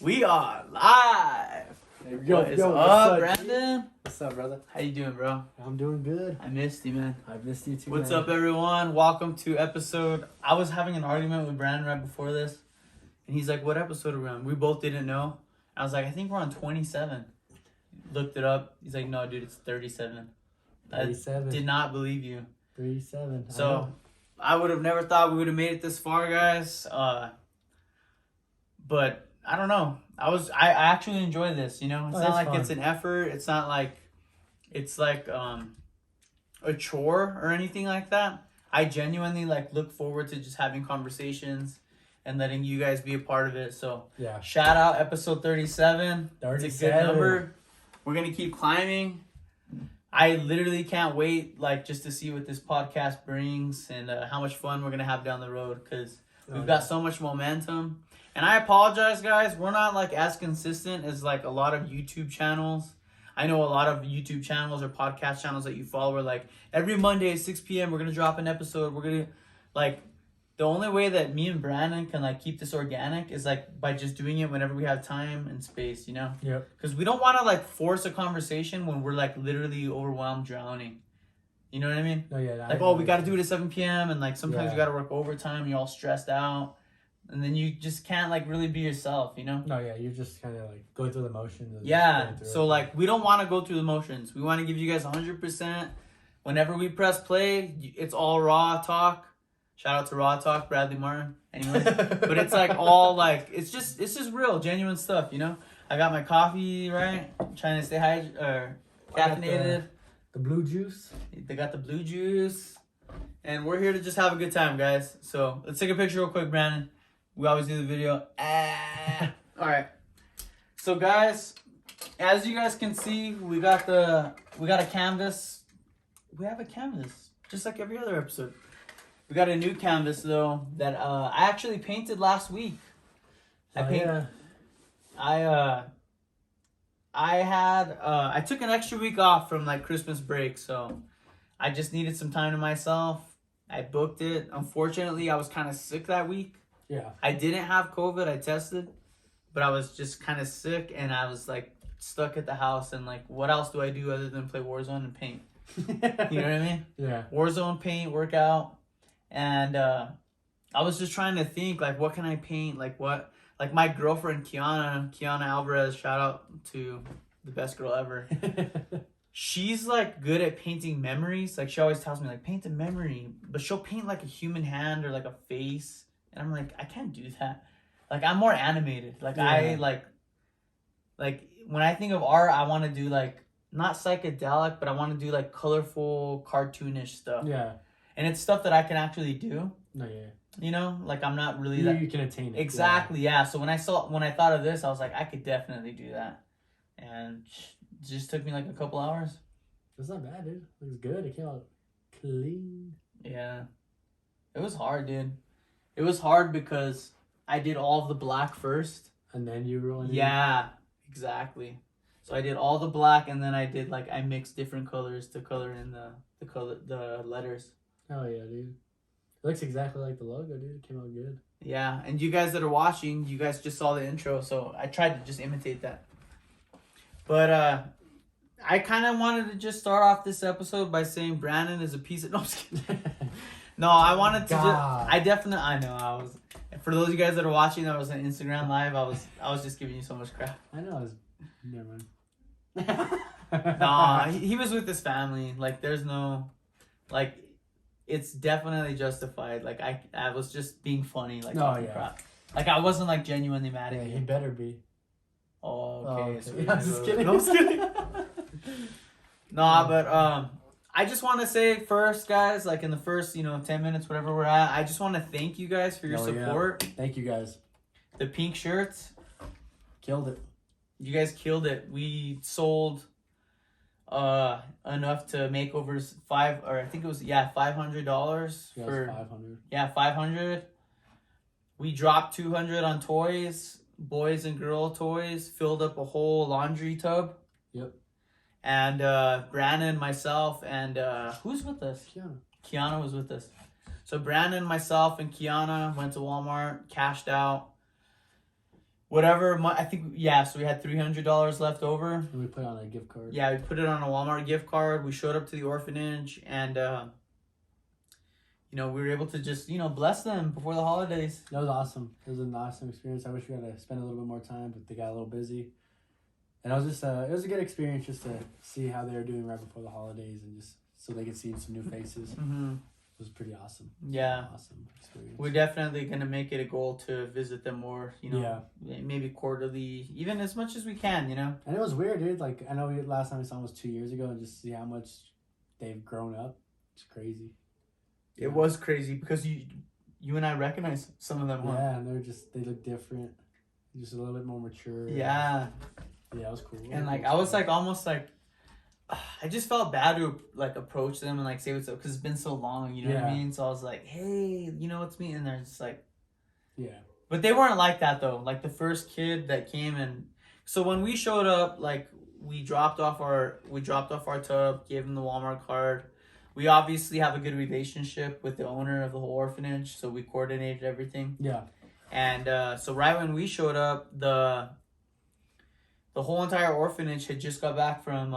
We are live. Yo, What's up, Brandon? What's up, brother? How you doing, bro? I'm doing good. I missed you, man. I missed you too. What's man. up, everyone? Welcome to episode. I was having an argument with Brandon right before this, and he's like, "What episode are we on?" We both didn't know. I was like, "I think we're on 27." Looked it up. He's like, "No, dude, it's 37." 37. I did not believe you. 37. So I would have never thought we would have made it this far, guys. But I don't know. I actually enjoy this, you know? It's not like fun. It's an effort. It's not like it's like a chore or anything like that. I genuinely look forward to just having conversations and letting you guys be a part of it. So yeah. Shout out episode 37. 37. It's a good number. We're gonna keep climbing. I literally can't wait just to see what this podcast brings and how much fun we're gonna have down the road, because we've got so much momentum. And I apologize, guys. We're not as consistent as a lot of YouTube channels. I know a lot of YouTube channels or podcast channels that you follow are every Monday at 6 p.m. we're gonna drop an episode. We're gonna the only way that me and Brandon can keep this organic is by just doing it whenever we have time and space, you know? Yep. Because we don't want to force a conversation when we're literally overwhelmed, drowning. You know what I mean? No, yeah. We got to do it at 7 p.m. and sometimes you got to work overtime. You're all stressed out. And then you just can't really be yourself, you know? No, yeah. You're just kind of going through the motions. Yeah. So we don't want to go through the motions. We want to give you guys 100%. Whenever we press play, it's all raw talk. Shout out to Raw Talk, Bradley Martin. Anyways, but it's all it's just real, genuine stuff, you know? I got my coffee, right? I'm trying to stay caffeinated. The blue juice. They got the blue juice. And we're here to just have a good time, guys. So let's take a picture real quick, Brandon. We always do the video. Alright. So guys, as you guys can see, we got a canvas. We have a canvas, just like every other episode. We got a new canvas though that I actually painted last week. I took an extra week off from Christmas break, so I just needed some time to myself. I booked it. Unfortunately, I was kind of sick that week. Yeah. I didn't have COVID. I tested, but I was just kind of sick, and I was stuck at the house. And what else do I do other than play Warzone and paint? You know what I mean? Yeah. Warzone, paint, workout. And I was just trying to think, what can I paint? My girlfriend, Kiana Alvarez, shout out to the best girl ever. She's, good at painting memories. She always tells me, paint a memory. But she'll paint, a human hand or, a face. And I'm I can't do that. I'm more animated. Yeah. When I think of art, I want to do, not psychedelic, but I want to do, colorful, cartoonish stuff. Yeah. And it's stuff that I can actually do. No, yeah. You know, I'm not really You can attain it. Exactly, yeah. So when I thought of this, I was I could definitely do that. And it just took me a couple hours. It's not bad, dude. It was good. It came out clean. Yeah. It was hard, dude. It was hard because I did all of the black first. And then you rolling. Yeah, exactly. So I did all the black, and then I did I mixed different colors to color in the letters. Oh yeah, dude. It looks exactly like the logo, dude. It came out good. Yeah, and you guys that are watching, you guys just saw the intro, so I tried to just imitate that. But I kind of wanted to just start off this episode by saying Brandon is a piece of... No, I'm just kidding. No, I wanted to I know. For those of you guys that are watching, that was an Instagram live. I was just giving you so much crap. I know. Never mind. Nah, he was with his family. There's no... it's definitely justified. I was just being funny. Crap. I wasn't Yeah, genuinely mad at you. he better be. Oh, okay. So I'm just kidding. No, I'm just kidding. Nah, but I just want to say first, guys, in the first 10 minutes, whatever we're at, I just want to thank you guys for your support. Yeah. Thank you guys. The pink shirts, Killed it. you guys killed it. We sold enough to make over $500. Yeah, for 500. Yeah, 500. We dropped 200 on toys, boys and girl toys. Filled up a whole laundry tub. Yep. And Brandon, myself, and who's with us? Kiana was with us. So Brandon, myself, and Kiana went to Walmart, cashed out. whatever. I think, yeah, so we had $300 left over. And we put it on a gift card. Yeah, we put it on a Walmart gift card. We showed up to the orphanage, and you know, we were able to just, you know, bless them before the holidays. That was awesome. It was an awesome experience. I wish we had to spend a little bit more time, but they got a little busy. And it was just it was a good experience just to see how they were doing right before the holidays, and just so they could see some new faces. Mm-hmm. It was pretty awesome. Yeah. Awesome experience. We're definitely going to make it a goal to visit them more, you know, maybe quarterly, even as much as we can, you know. And it was weird, dude. Like, I know last time we saw them was 2 years ago, and just see how much they've grown up. It's crazy. It was crazy because you and I recognize some of them. Huh? Yeah, and they look different. Just a little bit more mature. Yeah. Yeah, it was cool. And like, I was like, almost like, I just felt bad to like approach them and like say what's up because it's been so long, you know what I mean? So I was like, hey, you know, it's me. And they're just like, yeah. But they weren't like that though. Like the first kid that came, and so when we showed up, like we dropped off our tub, gave him the Walmart card. We obviously have a good relationship with the owner of the whole orphanage, so we coordinated everything. Yeah. And so right when we showed up, the whole entire orphanage had just got back from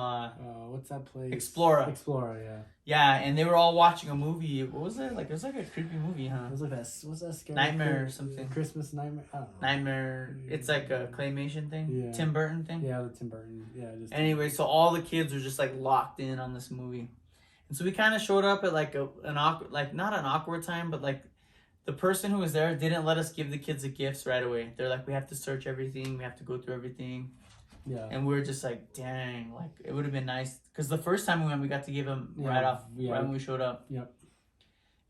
what's that place? Explora, yeah. Yeah, and they were all watching a movie. What was it? Like, it was like a creepy movie, huh? It was like that. What's that scary? Nightmare or something. Christmas Nightmare. I don't know. Nightmare. It's like a claymation thing. Yeah. Tim Burton thing. Yeah, the Tim Burton. Yeah. Anyway, so all the kids were just like locked in on this movie, and so we kind of showed up at like an awkward, like not an awkward time, but like the person who was there didn't let us give the kids the gifts right away. They're like, we have to search everything. We have to go through everything. Yeah. And we were just like, dang, like it would have been nice because the first time we went, we got to give them right when we showed up. Yep.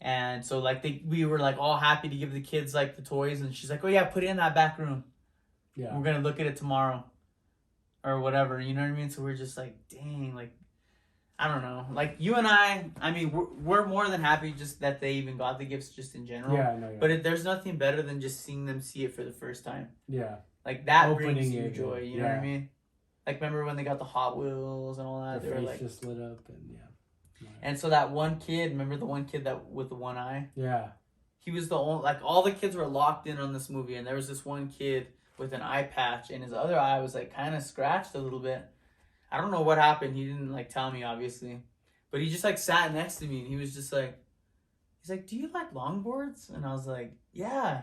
And so like we were like all happy to give the kids like the toys, and she's like, oh yeah, put it in that back room. Yeah. We're gonna look at it tomorrow, or whatever. You know what I mean? So we're just like, dang, like I don't know, like you and I mean, we're more than happy just that they even got the gifts just in general. Yeah, I know. Yeah. But there's nothing better than just seeing them see it for the first time. Yeah. Like, that brings you joy, you know what I mean? Like, remember when they got the Hot Wheels and all that? Their face just lit up, and yeah. And so that one kid, remember the one kid that with the one eye? Yeah. He was the only, like, all the kids were locked in on this movie, and there was this one kid with an eye patch, and his other eye was, like, kind of scratched a little bit. I don't know what happened. He didn't, like, tell me, obviously. But he just, like, sat next to me, and he was just like, he's like, do you like longboards? And I was like, yeah.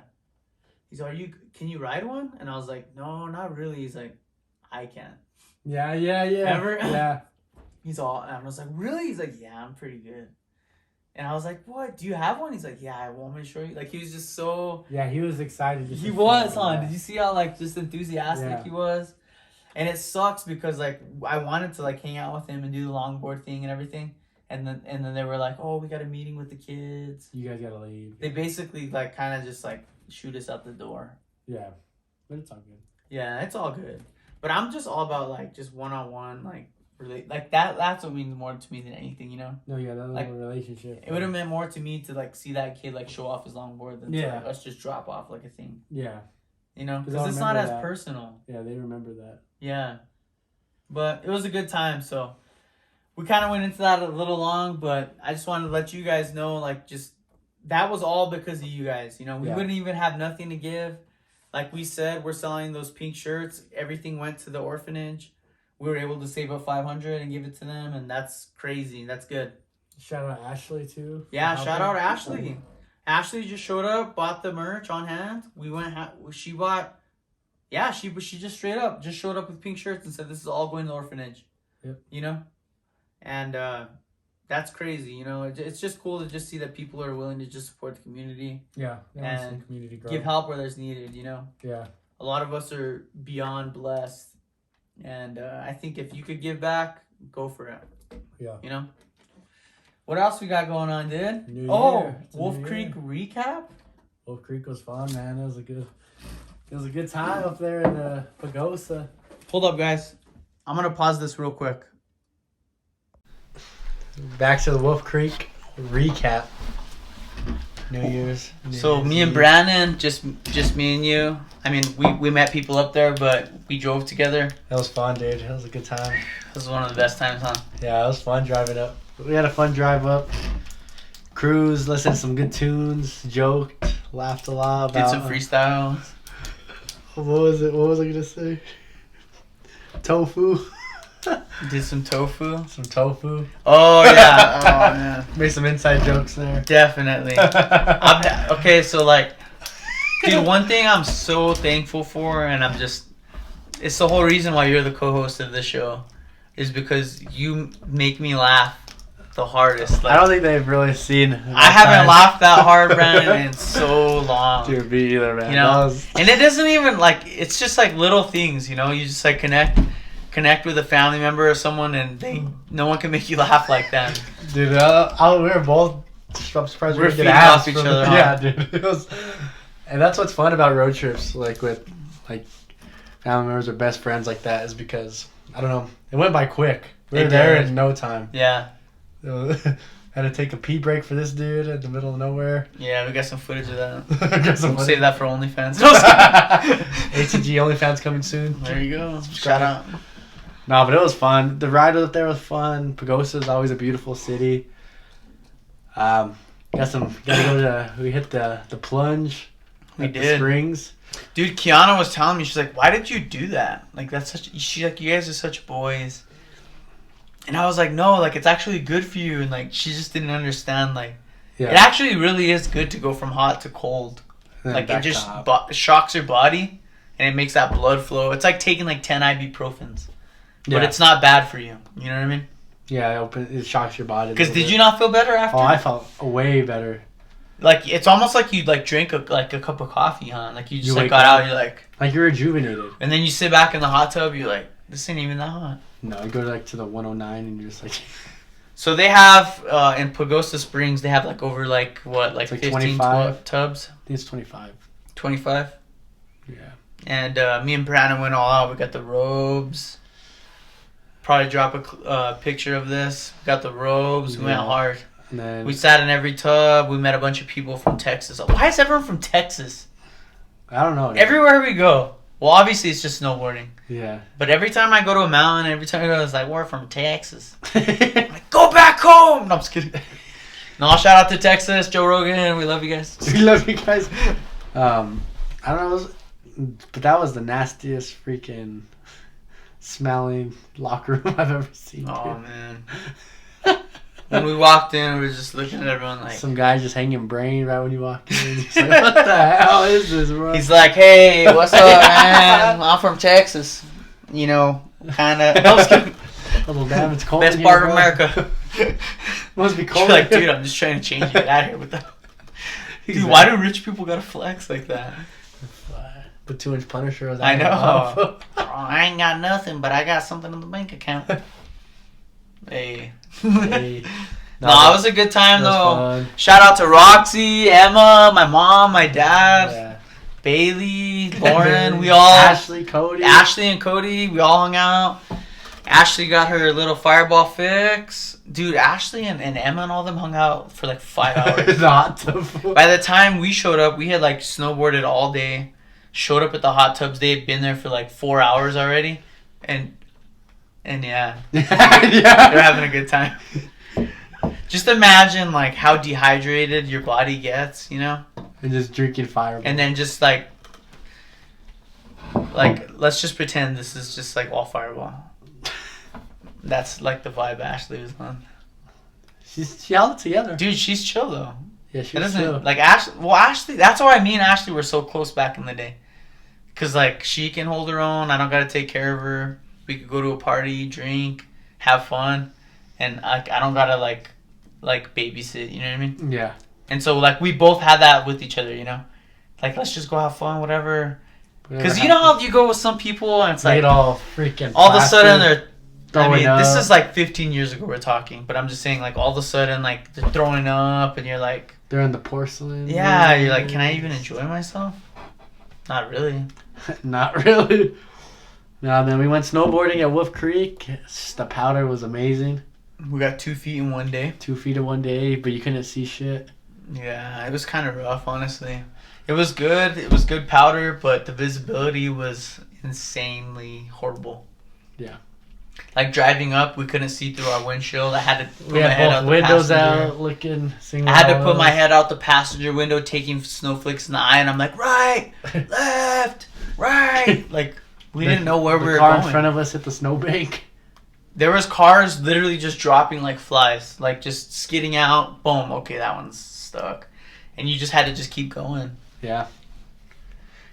He's like, can you ride one? And I was like, no, not really. He's like, I can. Yeah. Ever? Yeah. And I was like, really? He's like, yeah, I'm pretty good. And I was like, what? Do you have one? He's like, yeah, I want me to show you. Like, he was just so... Yeah, he was excited. He was, huh? Did you see how, like, just enthusiastic he was? And it sucks because, like, I wanted to, like, hang out with him and do the longboard thing and everything. And then they were like, oh, we got a meeting with the kids. You guys got to leave. They basically, like, kind of just, like, shoot us out the door. Yeah, but it's all good. Yeah, it's all good. But I'm just all about like just one-on-one, like really, like that's what means more to me than anything, you know. No, yeah, that was like a relationship. It would have meant more to me to like see that kid like show off his longboard than to like, us just drop off like a thing. Yeah, you know, because it's not as personal. Yeah, they remember that. Yeah, but it was a good time. So we kind of went into that a little long, but I just wanted to let you guys know, like, just. That was all because of you guys. You know, we wouldn't even have nothing to give. Like we said, we're selling those pink shirts. Everything went to the orphanage. We were able to save up $500 and give it to them, and that's crazy. That's good. Shout out Ashley too. Yeah, shout out Ashley. Ashley just showed up, bought the merch on hand. We went. She bought. Yeah, she just straight up just showed up with pink shirts and said, "This is all going to the orphanage." Yep. You know, and. That's crazy, you know. It's just cool to just see that people are willing to just support the community. Yeah, and community grow. Give help where there's needed, you know. Yeah. A lot of us are beyond blessed, and I think if you could give back, go for it. Yeah. You know. What else we got going on, dude? Wolf Creek recap. Wolf Creek was fun, man. It was a good time up there in Pagosa. Hold up, guys. I'm gonna pause this real quick. Back to the Wolf Creek recap. New Year's. So me and Brandon, just me and you. I mean, we met people up there, but we drove together. That was fun, dude. That was a good time. That was one of the best times, huh? Yeah, it was fun driving up. We had a fun drive up. Cruise, listened to some good tunes, joked, laughed a lot. Did some freestyles. What was it? What was I gonna say? Tofu. Did some tofu. Some tofu. Oh yeah. Oh man. Made some inside jokes there. Definitely. Okay, so like, dude, one thing I'm so thankful for, and it's the whole reason why you're the co-host of this show, is because you make me laugh the hardest. Like, I don't think they've really seen. I haven't laughed that hard, Brandon, in so long. Dude, me either, man. You know, and it doesn't even like, it's just like little things, you know. You just like connect with a family member or someone, and no one can make you laugh like that. Dude, we were both. I'm surprised we We're didn't feeding get off asked each from- other. Yeah, dude. It was, and that's what's fun about road trips, like with like family members or best friends like that, is because I don't know, it went by quick. We were there in no time. Yeah. Had to take a pee break for this dude in the middle of nowhere. Yeah, we got some footage of that. We'll We'll save that for OnlyFans. ATG OnlyFans coming soon. There you go. Shout out. No, but it was fun. The ride up there was fun. Pagosa is always a beautiful city. We hit the plunge. We at did. The springs. Dude, Kiana was telling me, she's like, why did you do that? Like, she's like, you guys are such boys. And I was like, no, like, it's actually good for you. And, like, she just didn't understand, like, it actually really is good to go from hot to cold. Like, it just shocks your body, and it makes that blood flow. It's like taking, like, 10 ibuprofens. But it's not bad for you. You know what I mean? Yeah, it shocks your body. Because did you not feel better after? Oh, I felt way better. Like, it's almost like you, like, drink a cup of coffee, huh? Like, you just, like, got out, you're like... Like, you're rejuvenated. And then you sit back in the hot tub, you're like, this ain't even that hot. No, you go, like, to the 109, and you're just like... So they have, in Pagosa Springs, they have, like, over, like, what, like 15, 25 tubs? I think it's 25. 25? Yeah. And me and Brandon went all out. We got the robes. Probably drop a picture of this. We got the robes. We went hard. And then we sat in every tub. We met a bunch of people from Texas. Why is everyone from Texas? I don't know. Everywhere we go. Well, obviously, it's just snowboarding. Yeah. But every time I go to a mountain, every time I go, it's like, we're from Texas. I'm like, go back home! No, I'm just kidding. No, shout out to Texas, Joe Rogan. We love you guys. We love you guys. I don't know, but that was the nastiest freaking smelling locker room I've ever seen. Oh, man. When we walked in, we were just looking at everyone like... Some guy just hanging brain right when you walk in. He's like, what the hell is this, bro? He's like, hey, what's up, man? I'm from Texas. You know, kind of... Well, damn, it's cold. Best part of America. Must be cold. You're like, dude, I'm just trying to change you. Get out of here with that. Dude, why do rich people gotta flex like that? The 2-inch Punisher was I know. I ain't got nothing, but I got something in the bank account. Hey. Hey. No, it was a good time, though. Fun. Shout out to Roxy, Emma, my mom, my dad, Bailey, Lauren. We all... Ashley and Cody. We all hung out. Ashley got her little fireball fix. Dude, Ashley and Emma and all them hung out for like 5 hours. By the time we showed up, we had like snowboarded all day. Showed up at the hot tubs. They had been there for like 4 hours already. And yeah. They're having a good time. Just imagine like how dehydrated your body gets, you know? And just drinking Fireball. And then just like let's just pretend this is just like all Fireball. That's like the vibe Ashley was on. She held it together. Dude, she's chill though. Yeah, she's chill. Like Ashley, that's why me and Ashley were so close back in the day. Cause like she can hold her own. I don't gotta take care of her. We could go to a party, drink, have fun, and I don't gotta like babysit. You know what I mean? Yeah. And so like we both had that with each other. You know, like let's just go have fun, whatever. Cause you know how you go with some people and it's like all freaking. All of a sudden they're. This is like 15 years ago we're talking, but I'm just saying like all of a sudden like they're throwing up and you're like. They're in the porcelain. Yeah, you're like, can I even enjoy myself? Not really. Not really. No, man, we went snowboarding at Wolf Creek. The powder was amazing. We got 2 feet in one day. 2 feet in one day, but you couldn't see shit. Yeah, it was kind of rough, honestly. It was good. It was good powder, but the visibility was insanely horrible. Yeah. Like driving up, we couldn't see through our windshield. I had to put my head out the windows passenger. out, looking. I had to put my head out the passenger window, taking snowflakes in the eye, and I'm like, right, left, right. Like we didn't know where we were car going. in front of us hit the snowbank. There was cars literally just dropping like flies, like just skidding out. Boom. Okay, that one's stuck, and you just had to just keep going. Yeah.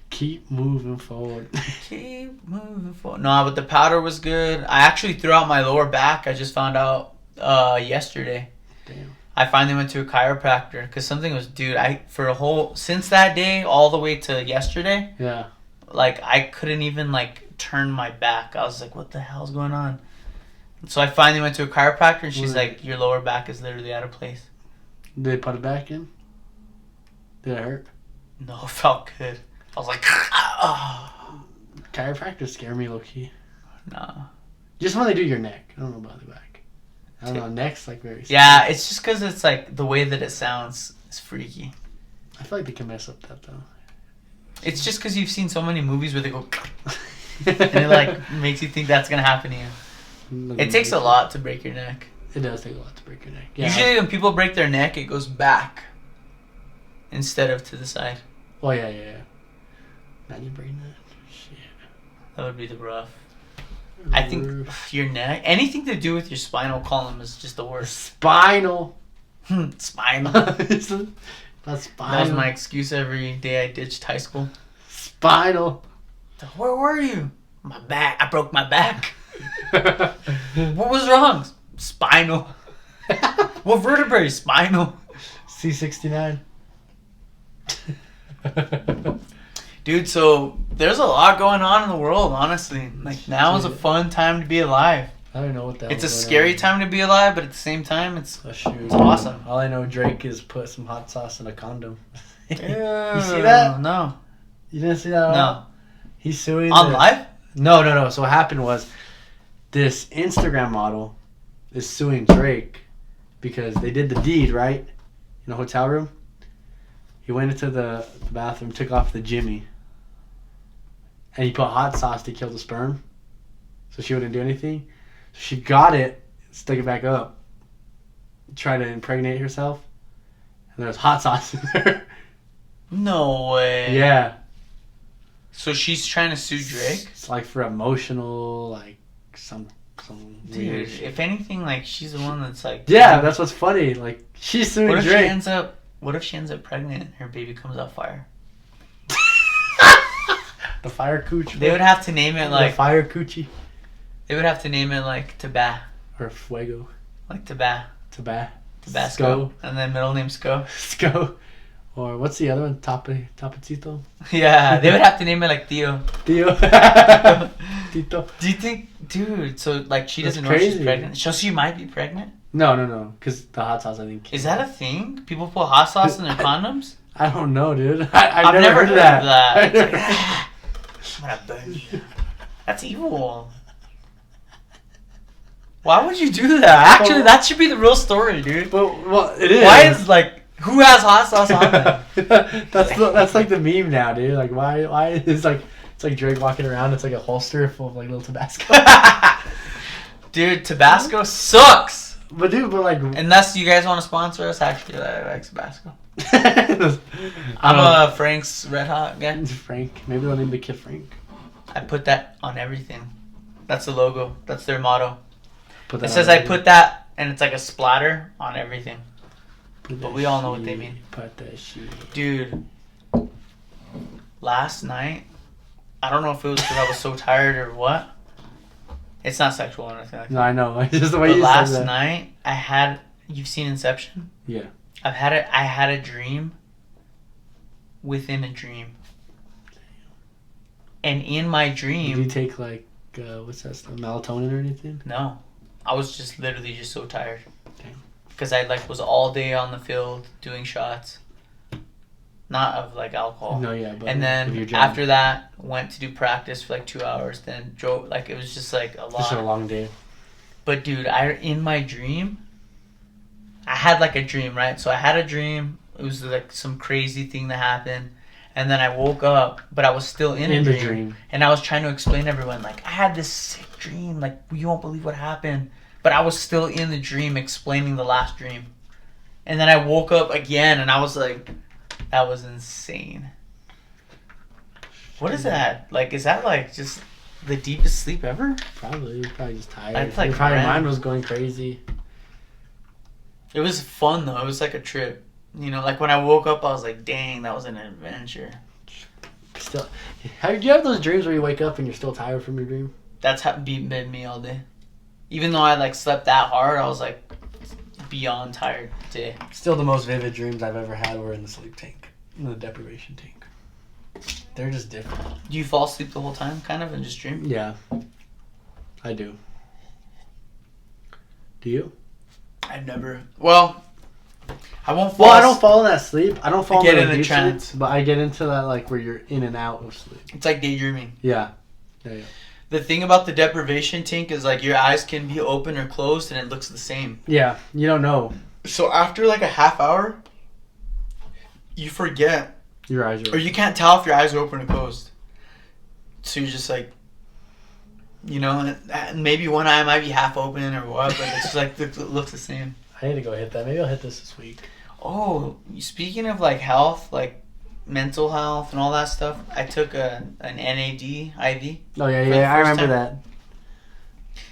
Keep moving forward. Keep moving forward. No, but the powder was good. I actually threw out my lower back. I just found out yesterday. Damn. I finally went to a chiropractor because something was, dude. Since that day all the way to yesterday. Yeah. Like I couldn't even like turn my back. I was like, what the hell's going on? So I finally went to a chiropractor and she's like, your lower back is literally out of place. Did they put it back in? Did it hurt? No, it felt good. I was like, oh. Chiropractors scare me low key. No. Just when they do your neck. I don't know about the back. I don't know. Neck's like very scary. Yeah, it's just because it's like the way that it sounds is freaky. I feel like they can mess up that though. It's just because you've seen so many movies where they go and it like makes you think that's gonna happen to you. It takes a lot to break your neck. It does take a lot to break your neck. Yeah. Usually when people break their neck, it goes back instead of to the side. Oh yeah. Imagine breaking that. Shit. That would be the rough. I think your neck, anything to do with your spinal column is just the worst. Spinal. Spinal. That's spinal. That was my excuse every day I ditched high school. Spinal. Where were you? My back. I broke my back. What was wrong? Spinal. What vertebrae? Spinal. C69. Dude, so there's a lot going on in the world, honestly. Like, now is a fun time to be alive. I don't know what that It's a scary time to be alive, but at the same time, it's awesome. All I know, Drake is put some hot sauce in a condom. You see that? No. You didn't see that? No. He's suing. On live? No. So what happened was this Instagram model is suing Drake because they did the deed, right? In a hotel room. He went into the bathroom, took off the Jimmy, and he put hot sauce to kill the sperm. So she wouldn't do anything. So she got it, stuck it back up, tried to impregnate herself, and there was hot sauce in there. No way. Yeah. So she's trying to sue Drake? It's like for emotional, like some Dude, weird shit. if anything, like, she's the one that's like... Yeah, that's what's funny. Like, she's suing What if Drake. What if she ends up pregnant and her baby comes out fire? The fire cooch. They would have to name it like... The fire coochie. They would have to name it like Taba. Or Fuego. Like Taba. Tabasco. And then middle name Sco. Sco. Or what's the other one? Tapatito? Yeah, they would have to name it like Theo. Tito. Tito. Do you think... Dude, so like she That's doesn't know she's crazy. pregnant? So she might be pregnant? No. Because the hot sauce, I think. Is that a thing? People put hot sauce in their condoms? I don't know, dude. I've never heard of that. that. It's like, I'm gonna burn you. That's evil. Why would you do that? Actually, that should be the real story, dude. Well, it is. Why is like who has hot sauce on them? that's like the meme now, dude. Like why is like it's like Drake walking around. It's like a holster full of like little Tabasco. Dude, Tabasco sucks. But like unless you guys want to sponsor us, actually, I like Tabasco. I'm a Frank's Red Hot guy. Frank, maybe they'll name the kid Frank. I put that on everything. That's the logo. That's their motto. It says I put that, and it's like a splatter on everything. But we all know what they mean. Put that shit. Dude, last night, I don't know if it was because I was so tired or what. It's not sexual or anything like that. No, I know. It's just the way but you last said that. night, I had... You've seen Inception? Yeah. I had a dream within a dream. And in my dream... Did you take like, what's that stuff, melatonin or anything? No. I was just literally just so tired. Damn. Because I like was all day on the field doing shots. Not of like alcohol. No, yeah. But and then after that, went to do practice for like 2 hours. Then drove, like it was just like a lot. Just a long day. But dude, in my dream, I had like a dream, right? So I had a dream. It was like some crazy thing that happened. And then I woke up, but I was still in the dream. And I was trying to explain to everyone, like, I had this sick dream. Like, you won't believe what happened. But I was still in the dream explaining the last dream. And then I woke up again, and I was like, that was insane. What is that? Like, is that like just the deepest sleep ever? Probably. You're probably just tired. I'd like Probably ran. mine was going crazy. It was fun though. It was like a trip. You know, like when I woke up, I was like, "Dang, that was an adventure." Still, do you have those dreams where you wake up and you're still tired from your dream? That's how been me all day. Even though I like slept that hard, I was like beyond tired today. Still, the most vivid dreams I've ever had were in the sleep tank, in the deprivation tank. They're just different. Do you fall asleep the whole time, kind of, and just dream? Yeah, I do. Do you? I've never. Well, I won't fall. Well, I don't fall in that sleep. I don't fall get into in a deep trance. sleep, but I get into that like where you're in and out of sleep. It's like daydreaming. Yeah. The thing about the deprivation tank is like your eyes can be open or closed and it looks the same. Yeah, you don't know. So after like a half hour, you forget. Your eyes are Or you can't tell if your eyes are open or closed. So you're just like, you know, and maybe one eye might be half open or what, but it's just like it looks the same. I need to go hit that. Maybe I'll hit this week. Oh, speaking of like health, like mental health and all that stuff, I took an NAD IV. Oh, yeah, For the I first remember time. that.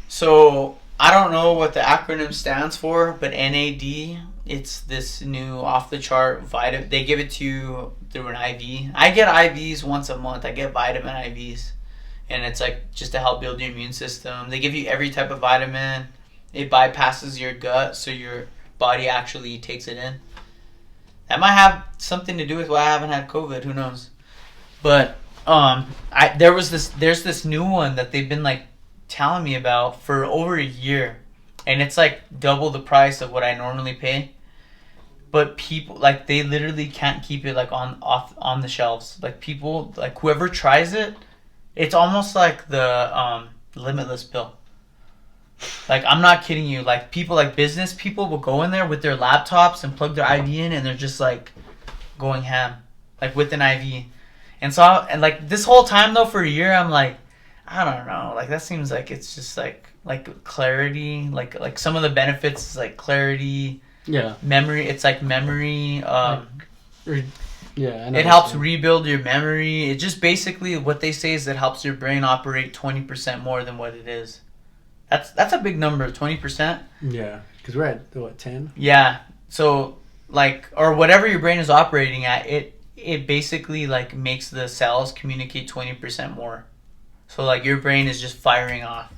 So I don't know what the acronym stands for, but NAD, it's this new off-the-chart vitamin. They give it to you through an IV. I get IVs once a month. I get vitamin IVs. And it's like just to help build your immune system. They give you every type of vitamin. It bypasses your gut, so your body actually takes it in. That might have something to do with why I haven't had COVID. Who knows? But there's this new one that they've been like telling me about for over a year, and it's like double the price of what I normally pay. But people like they literally can't keep it like on the shelves. Like people like whoever tries it, it's almost like the Limitless pill. Like, I'm not kidding you. Like, people, like, business people will go in there with their laptops and plug their IV in, and they're just, like, going ham. Like, with an IV. And so, like, this whole time, though, for a year, I'm like, I don't know. Like, that seems like it's just, like clarity. Like some of the benefits is, like, clarity. Yeah. Memory. It's, like, memory. Yeah, I know it helps rebuild your memory. It just basically, what they say is it helps your brain operate 20% more than what it is. That's a big number, 20%. Yeah, because we're at, what, 10? Yeah. So, like, or whatever your brain is operating at, it basically, like, makes the cells communicate 20% more. So, like, your brain is just firing off.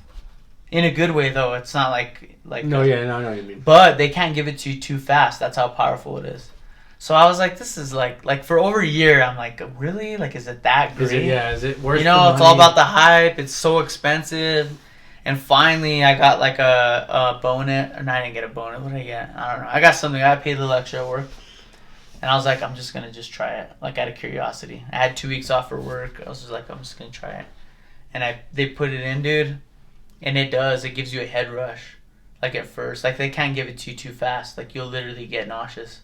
In a good way, though. It's not like... No, yeah, no, I know what you mean. But they can't give it to you too fast. That's how powerful it is. So I was like, this is, like for over a year, I'm like, really? Like, is it that great? Is it worth You know, the it's money? all about the hype. It's so expensive. And finally, I got like a bonus. Or no, I didn't get a bonus. What did I get? I don't know. I got something. I paid a little extra at work. And I was like, I'm just going to just try it. Like, out of curiosity. I had 2 weeks off for work. I was just like, I'm just going to try it. And they put it in, dude. And it does. It gives you a head rush. Like, at first. Like, they can't give it to you too fast. Like, you'll literally get nauseous.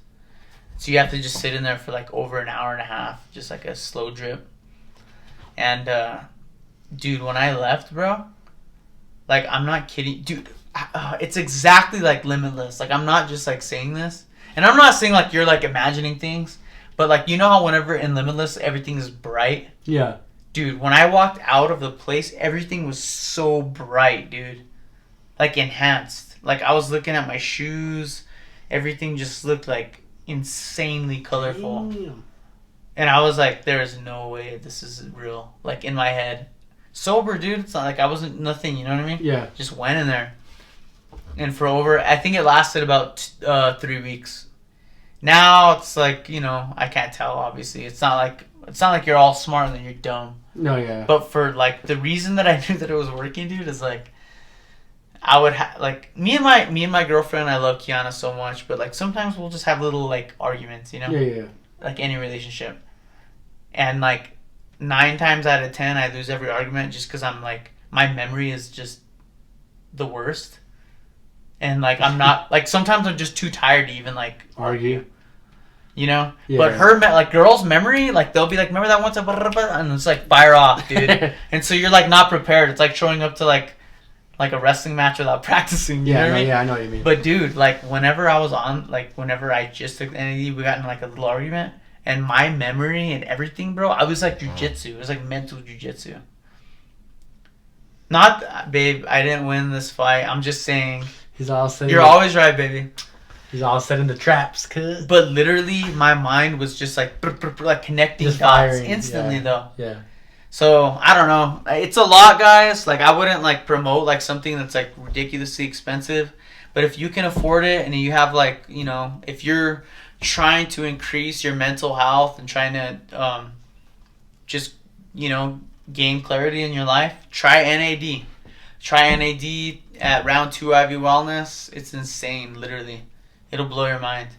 So you have to just sit in there for like over an hour and a half. Just like a slow drip. And, dude, when I left, bro... Like, I'm not kidding. Dude, it's exactly like Limitless. Like, I'm not just, like, saying this. And I'm not saying, like, you're, like, imagining things. But, like, you know how whenever in Limitless, everything is bright? Yeah. Dude, when I walked out of the place, everything was so bright, dude. Like, enhanced. Like, I was looking at my shoes. Everything just looked, like, insanely colorful. Damn. And I was like, there is no way this is real. Like, in my head. Sober, dude. It's not like I wasn't nothing, you know what I mean? Yeah. Just went in there. And for over, I think it lasted about 3 weeks. Now it's like, you know, I can't tell, obviously. It's not like you're all smart and then you're dumb. No, yeah. But for, like, the reason that I knew that it was working, dude, is like, I would like, me and my girlfriend, I love Kiana so much, but, like, sometimes we'll just have little, like, arguments, you know? Yeah. Like any relationship. And, like, 9 times out of 10, I lose every argument just because I'm like, my memory is just the worst. And, like, I'm not, like, sometimes I'm just too tired to even, like, Argue. You know? Yeah. But like, girls' memory, like, they'll be like, remember that once? And it's like, fire off, dude. And so you're, like, not prepared. It's like showing up to, like a wrestling match without practicing. You know what I mean? Yeah, I know what you mean. But, dude, like, whenever I was on, like, whenever I just took the NAD, we got in, like, a little argument. and my memory and everything, bro, I was like jujitsu. It was like mental jujitsu. Not, babe, I didn't win this fight. I'm just saying. He's all set. You're always right, baby. He's all set in the traps, cuz. But literally, my mind was just like connecting Just dots firing, instantly, though. Yeah. So, I don't know. It's a lot, guys. Like, I wouldn't, like, promote, like, something that's, like, ridiculously expensive. But if you can afford it and you have, like, you know, if you're trying to increase your mental health and trying to just, you know, gain clarity in your life, try NAD. Try NAD at Round 2 IV Wellness. It's insane, literally. It'll blow your mind.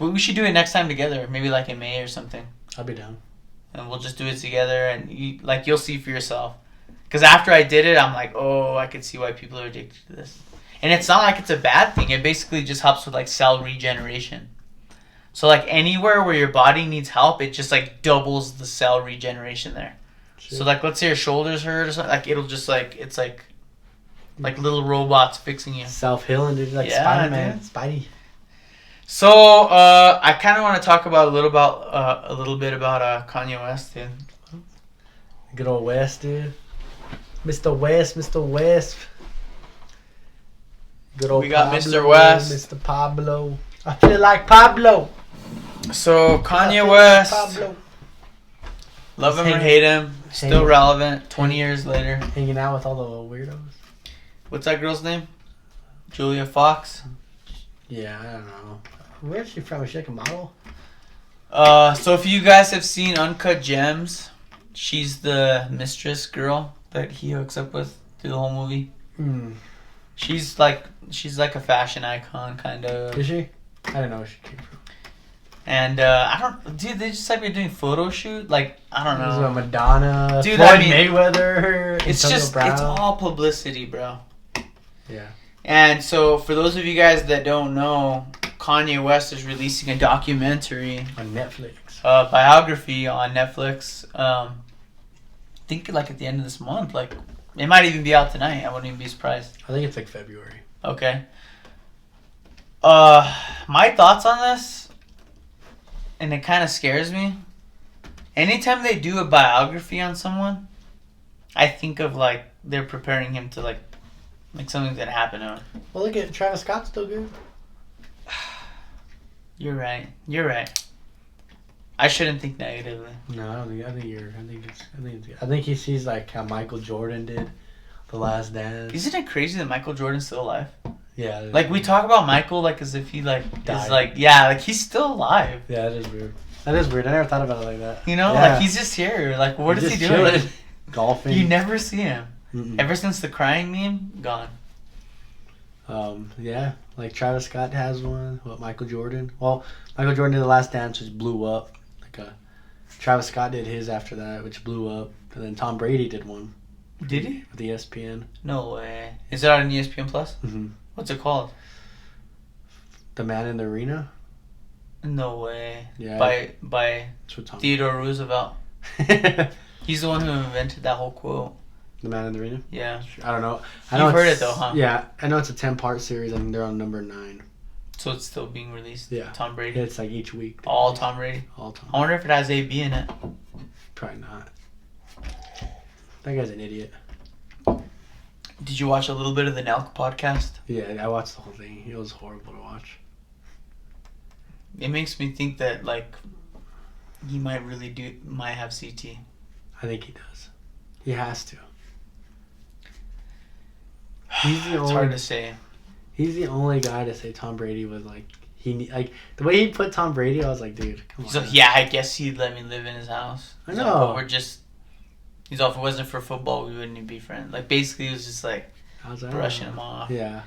We should do it next time together. Maybe, like, in May or something. I'll be down. And we'll just do it together, and you'll see for yourself. Because after I did it, I'm like, oh, I could see why people are addicted to this. And it's not like it's a bad thing. It basically just helps with, like, cell regeneration. So, like, anywhere where your body needs help, it just, like, doubles the cell regeneration there. Shit. So, like, let's say your shoulders hurt or something. Like, it'll just, like, it's like little robots fixing you. Self-healing, dude. Like Spider-Man. Dude. Spidey. So, I kind of want to talk about a little bit about Kanye West, dude. Good old West, dude. Mr. West. Good old We got Pablo, Mr. West. Mr. Pablo. I feel like Pablo. So, Kanye West. Pablo. Love him or hate him. Still relevant 20 years later. Hanging out with all the weirdos. What's that girl's name? Julia Fox? Yeah, I don't know. Where's she from? Is she like a model? So if you guys have seen Uncut Gems, she's the mistress girl that he hooks up with through the whole movie. Hmm. She's like a fashion icon, kind of. Is she? I don't know where she came from. And dude, they just like be doing photo shoot. Like, I don't know. There's Madonna, dude, Floyd Mayweather. It's just Brown. It's all publicity, bro. Yeah. And so for those of you guys that don't know, Kanye West is releasing a documentary on Netflix. Biography on Netflix. I think like at the end of this month. Like, it might even be out tonight. I wouldn't even be surprised. I think it's like February. Okay. My thoughts on this, and it kind of scares me. Anytime they do a biography on someone, I think of like they're preparing him to like something's gonna happen to him. Well, look at Travis Scott's still good. You're right. I shouldn't think negatively. No, I don't think. I think he sees like how Michael Jordan did, The Last Dance. Isn't it crazy that Michael Jordan's still alive? Yeah. Like we talk about Michael like as if he like died. Is like like he's still alive. Yeah, that is weird. I never thought about it like that. You know, like he's just here. Like what is he doing? Chilling. Golfing. You never see him. Mm-mm. Ever since the crying meme, gone. Yeah, like Travis Scott has one. What, Michael Jordan? Well, Michael Jordan did The Last Dance, which blew up. Travis Scott did his after that, which blew up. And then Tom Brady did one. Did he? With ESPN. No way. Is it on ESPN Plus? Mm-hmm. What's it called? The Man in the Arena. No way. Yeah. By Theodore Roosevelt. He's the one who invented that whole quote. The Man in the Arena? Yeah. I don't know. You've heard it though, huh? Yeah. I know it's a 10-part series. I think they're on number 9. So it's still being released? Yeah. Tom Brady? Yeah, it's like each week. All Tom Brady? All Tom. I wonder if it has AB in it. Probably not. That guy's an idiot. Did you watch a little bit of the Nelk podcast? Yeah, I watched the whole thing. It was horrible to watch. It makes me think that, like, he might have CT. I think he does. He has to. It's hard to say. He's the only guy to say Tom Brady was like the way he put Tom Brady. I was like, dude, come on. So yeah, I guess he'd let me live in his house. I know. But he's off. If it wasn't for football, we wouldn't even be friends. Like basically, it was just like brushing him off. Yeah.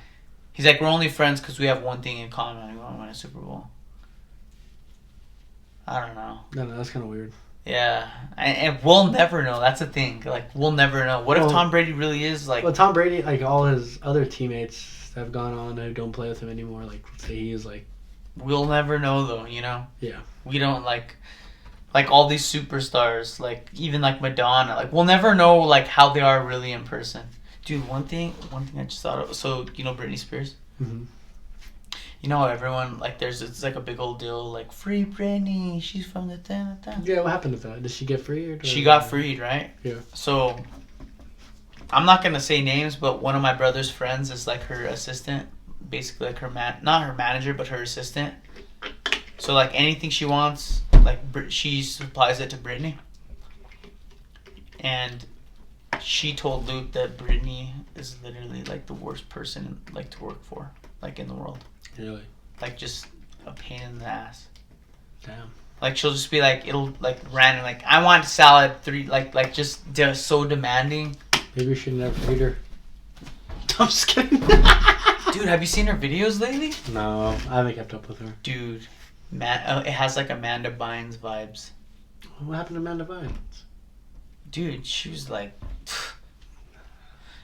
He's like, we're only friends because we have one thing in common. We want to win a Super Bowl. I don't know. No, that's kind of weird. Yeah, and we'll never know. That's the thing. Like, we'll never know. What if Tom Brady really is like? Well, Tom Brady, like all his other teammates that have gone on who don't play with him anymore. Like, let's say he is like. We'll never know though. You know. Yeah. We don't like all these superstars. Like even like Madonna. Like we'll never know like how they are really in person. Dude, one thing I just thought of. So you know Britney Spears. Mm-hmm. You know how everyone, like, it's like a big old deal, like, free Britney, she's from the thing. Yeah, what happened with that? Did she get freed? She got freed, right? Yeah. So, I'm not going to say names, but one of my brother's friends is, like, her assistant. Basically, like, not her manager, but her assistant. So, like, anything she wants, like, she supplies it to Britney. And she told Luke that Britney is literally, like, the worst person, like, to work for, like, in the world. Really? Like, just a pain in the ass. Damn. Like, she'll just be like, it'll, like, random, like, I want salad 3, like just so demanding. Maybe we should never feed her. I'm just kidding. Dude, have you seen her videos lately? No, I haven't kept up with her. Dude, it has, like, Amanda Bynes vibes. What happened to Amanda Bynes? Dude, she was like...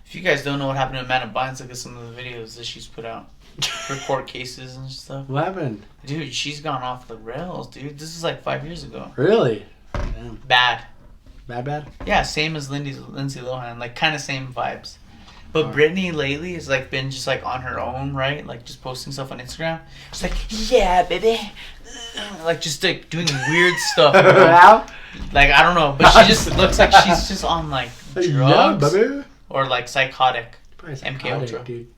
If you guys don't know what happened to Amanda Bynes, look at some of the videos that she's put out. For court cases and stuff. What happened? Dude, she's gone off the rails, dude. This is like 5 years ago. Really? Damn. Bad. Bad? Yeah, same as Lindsay Lohan. Like, kind of same vibes. But Britney lately has, like, been just, like, on her own, right? Like, just posting stuff on Instagram. She's like, yeah, baby. Like, just, like, doing weird stuff. How? Like, I don't know. But she just looks like she's just on, like, drugs. Yeah, baby. Or, like, psychotic. Probably MK Ultra. Dude.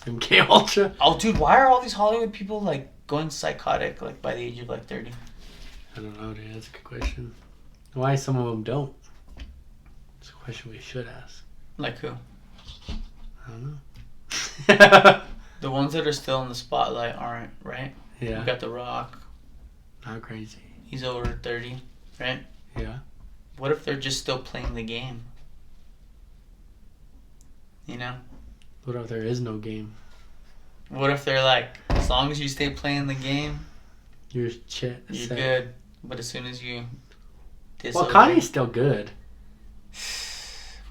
MK Ultra? Oh, dude, why are all these Hollywood people, like, going psychotic, like, by the age of, like, 30? I don't know, dude. That's a good question. Why some of them don't? It's a question we should ask. Like who? I don't know. The ones that are still in the spotlight aren't, right? Yeah. We got The Rock. Not crazy. He's over 30, right? Yeah. What if they're just still playing the game? You know? What if there is no game? What if they're like, as long as you stay playing the game, You're good. But as soon as you Well, Kanye's still good.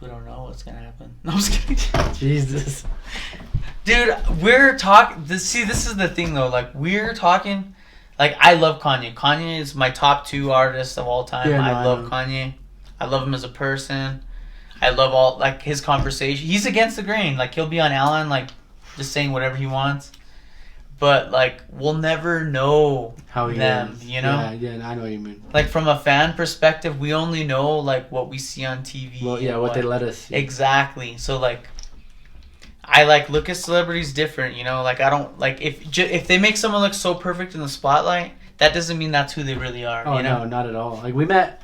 we don't know what's gonna happen. No, I'm just kidding. Jesus. Dude, we're talking. This is the thing though. Like, we're talking. Like, I love Kanye. Kanye is my top 2 artists of all time. Yeah, no, I love Kanye. I love him as a person. I love all, like, his conversation. He's against the grain. Like, he'll be on Ellen, like, just saying whatever he wants. But, like, we'll never know how he them, is. you know? Yeah, I know what you mean. Like, from a fan perspective, we only know, like, what we see on TV. Well, yeah, what they let us see. Exactly. So, like, I, like, look at celebrities different, you know? Like, I don't, like, if they make someone look so perfect in the spotlight, that doesn't mean that's who they really are, Oh, you know? no, not at all. Like, we met